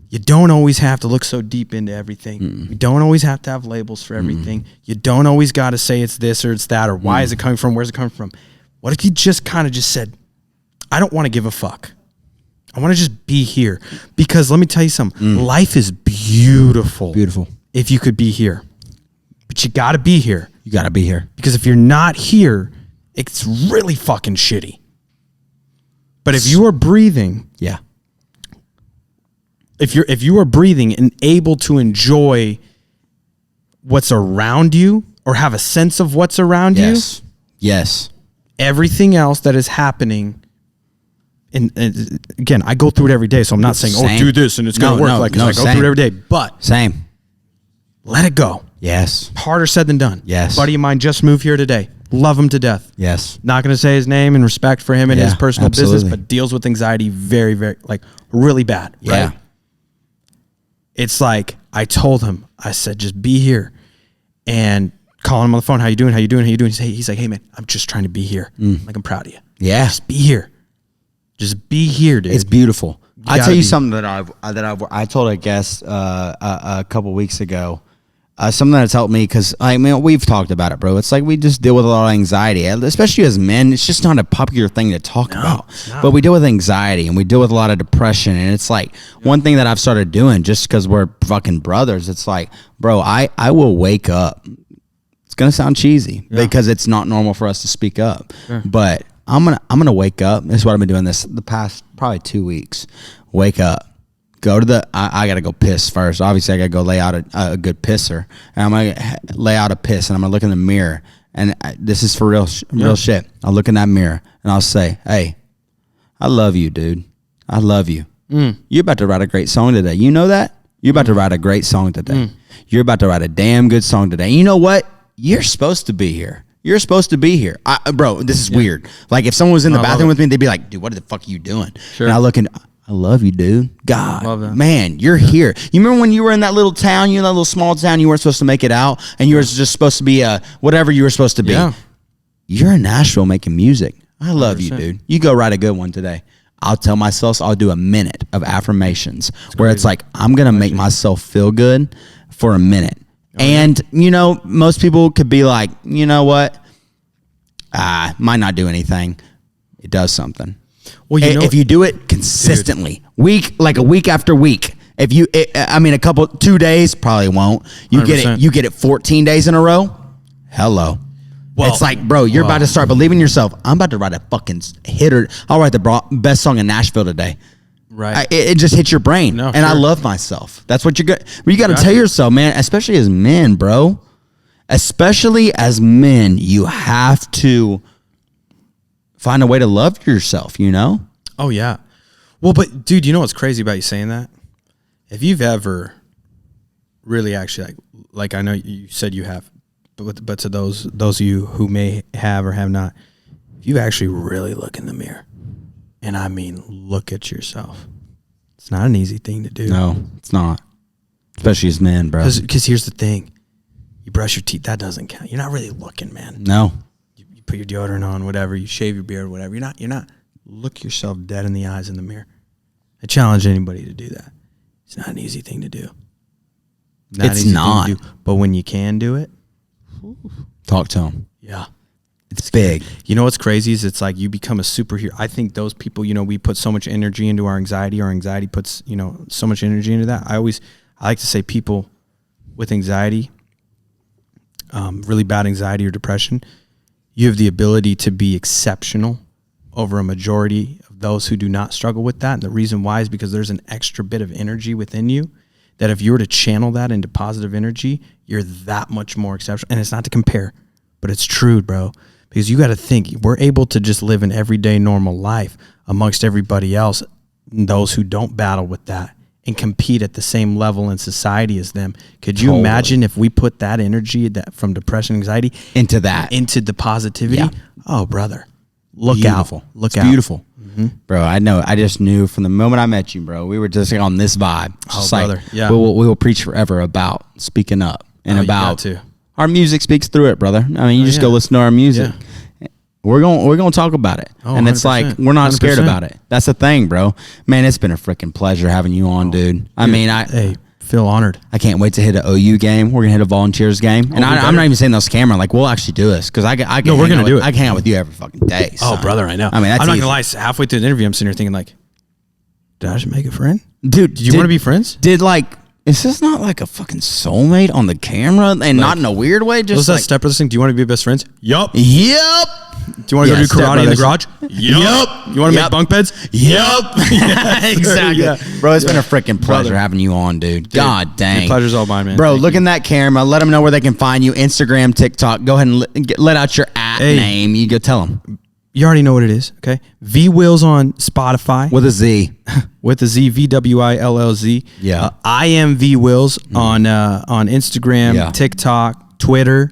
you don't always have to look so deep into everything. You don't always have to have labels for everything. You don't always got to say it's this or it's that or why is it coming from? Where's it coming from? What if you just kind of just said, I don't want to give a fuck. I want to just be here. Because let me tell you something. Life is beautiful. Beautiful. If you could be here. But you got to be here. You got to be here. Because if you're not here, it's really fucking shitty. But if you are breathing. Yeah. If you are breathing and able to enjoy what's around you or have a sense of what's around you. Yes. Everything else that is happening. And again, I go through it every day. So I'm not saying, do this and it's going to work. I go through it every day. But. Same. Let it go. Yes. Harder said than done. Yes. Buddy of mine just moved here today. Love him to death. Yes. Not going to say his name and respect for him and his personal business, but deals with anxiety very, very, really bad. Yeah. Right? It's like, I told him, I said, just be here. And calling him on the phone, how you doing? He's like, hey man, I'm just trying to be here. I'm proud of you. Yeah. Just be here. Just be here, dude. It's beautiful. I tell you something that I told a guest a couple weeks ago. Something that's helped me because we've talked about it, bro. It's like we just deal with a lot of anxiety, especially as men. It's just not a popular thing to talk about. But we deal with anxiety and we deal with a lot of depression. And it's like one thing that I've started doing just because we're fucking brothers. It's like, bro, I will wake up. It's gonna sound cheesy because it's not normal for us to speak up, but I'm gonna wake up. This is what I've been doing the past probably 2 weeks. Wake up. go to the. I gotta go piss first. Obviously, I gotta go lay out a good pisser, and I'm gonna lay out a piss, and I'm gonna look in the mirror, and this is for real shit. I'll look in that mirror, and I'll say, "Hey, I love you, dude. I love you. You're about to write a great song today. You know that? You're about to write a great song today. You're about to write a damn good song today. You know what? You're supposed to be here. You're supposed to be here." Bro, this is weird. Like, if someone was in the bathroom with me, they'd be like, "Dude, what the fuck are you doing?" Sure. And I look and I love you, dude. God, Love that. man, you're here. You remember when you were in that little town, you in that little small town, you weren't supposed to make it out, and you were just supposed to be whatever you were supposed to be. Yeah. You're in Nashville making music. I love 100%. you, dude. You go write a good one today. I'll tell myself, I'll do a minute of affirmations where it's like, I'm going to make myself feel good for a minute. And, you know, most people could be like, you know what? Might not do anything. It does something. Well, If you do it consistently, a week after week, if you, a couple, 2 days, probably won't. You 100%. get it 14 days in a row. Hello. Well, It's like, bro, you're about to start believing in yourself. I'm about to write a fucking hitter. I'll write the best song in Nashville today. Right. It just hits your brain. No, and I sure. love myself. That's what you got to tell yourself, man, especially as men, bro. Especially as men, you have to find a way to love yourself, you know? Oh, yeah. Well, but dude, you know what's crazy about you saying that? If you've ever really actually, like I know you said you have, but to those of you who may have or have not, if you actually really look in the mirror, and I mean look at yourself, it's not an easy thing to do. No, it's not. Especially as men, bro. Because here's the thing. You brush your teeth, that doesn't count. You're not really looking, man. No. You put your deodorant on, whatever, you shave your beard, whatever. You're not look yourself dead in the eyes in the mirror. I challenge anybody to do that. It's not an easy thing to do. It's not. But when you can do it, Talk to him. yeah. It's big. You know what's crazy is it's like you become a superhero. I think those people, you know, we put so much energy into our anxiety puts, you know, so much energy into that. I like to say people with anxiety, really bad anxiety or depression, you have the ability to be exceptional over a majority of those who do not struggle with that. And the reason why is because there's an extra bit of energy within you that if you were to channel that into positive energy, you're that much more exceptional. And it's not to compare, but it's true, bro. Because you got to think, we're able to just live an everyday normal life amongst everybody else, those who don't battle with that and compete at the same level in society as them. Could you imagine if we put that energy that from depression, anxiety Into that. into the positivity? Yeah. Oh, brother, look Beautiful. out! Look It's out! beautiful. Bro, I know. I just knew from the moment I met you, bro, we were just on this vibe. Just brother, yeah. we will preach forever about speaking up and Oh, you about got to. our music speaks through it, brother. I mean, you just go listen to our music. We're going to talk about it. Oh, and it's 100%. like, we're not scared 100%. about it. That's the thing, bro. Man, it's been a freaking pleasure having you on, dude. I mean, Hey, feel honored. I can't wait to hit an OU game. We're gonna hit a Volunteers game, and I'm not even saying those camera. Like, we'll actually do this because I can. No, we're hang gonna out do with- it. I can hang out with you every fucking day. Oh, son. brother, I know. I mean, that's I'm not easy. gonna lie. Halfway through the interview, I'm sitting here thinking like, did I just make a friend? dude. Do you want to be friends? Is this not like a fucking soulmate on the camera, and not in a weird way? What's Just that like, Step Brothers thing? Do you want to be best friends? Yup. Do yep, you want to Yeah, go do Step karate in the Brothers. garage? Yup. You want to Yep. make bunk beds? yep, exactly, Yeah. bro. It's been a freaking pleasure Brother. having you on, dude. God dang, Your pleasure's all mine, man. Bro, Thank look you. in that camera. Let them know where they can find you. Instagram, TikTok. Go ahead and let out your name. You go tell them You already know what it is, okay? V Wills on Spotify with a Z. with the Z, VWILLZ. Yeah. I am V Wills on Instagram, Yeah. TikTok, Twitter.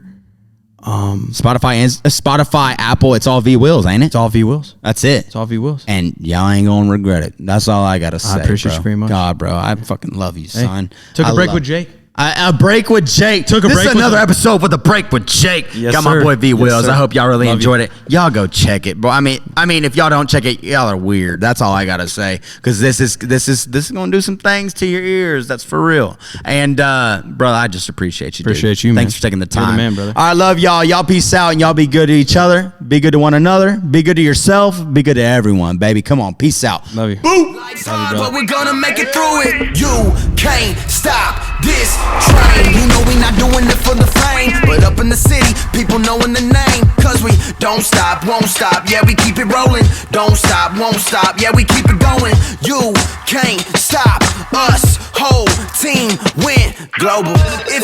Spotify, Apple. It's all V Wheels, ain't it? It's all V Wills. That's it. It's all V Wills. And y'all ain't gonna regret it. That's all I gotta say. appreciate bro. you very much. God, bro, I fucking love you, son. Took a I break love- with Jake. A break with Jake. Took a this break is with another Jake. episode with a break with Jake. Yes, Got my sir. boy V Yes, Wheels. sir. I hope y'all really Love enjoyed you. it. Y'all go check it, bro. I mean, if y'all don't check it, y'all are weird. That's all I gotta say. Because this is gonna do some things to your ears. That's for real. And bro, I just appreciate you. Appreciate dude. you, man. Thanks for taking the You're the time, man, brother. I love y'all. Y'all peace out, and y'all be good to each other. Be good to one another. Be good to yourself. Be good to everyone, baby. Come on, peace out. Love you. Life's hard, but we're gonna make it through it. You can't stop this train. You know we not doing it for the fame, but up in the city, people knowing the name. Cause we don't stop, won't stop, yeah, we keep it rolling. Don't stop, won't stop, yeah, we keep it going. You can't can't stop us. Whole team went global. If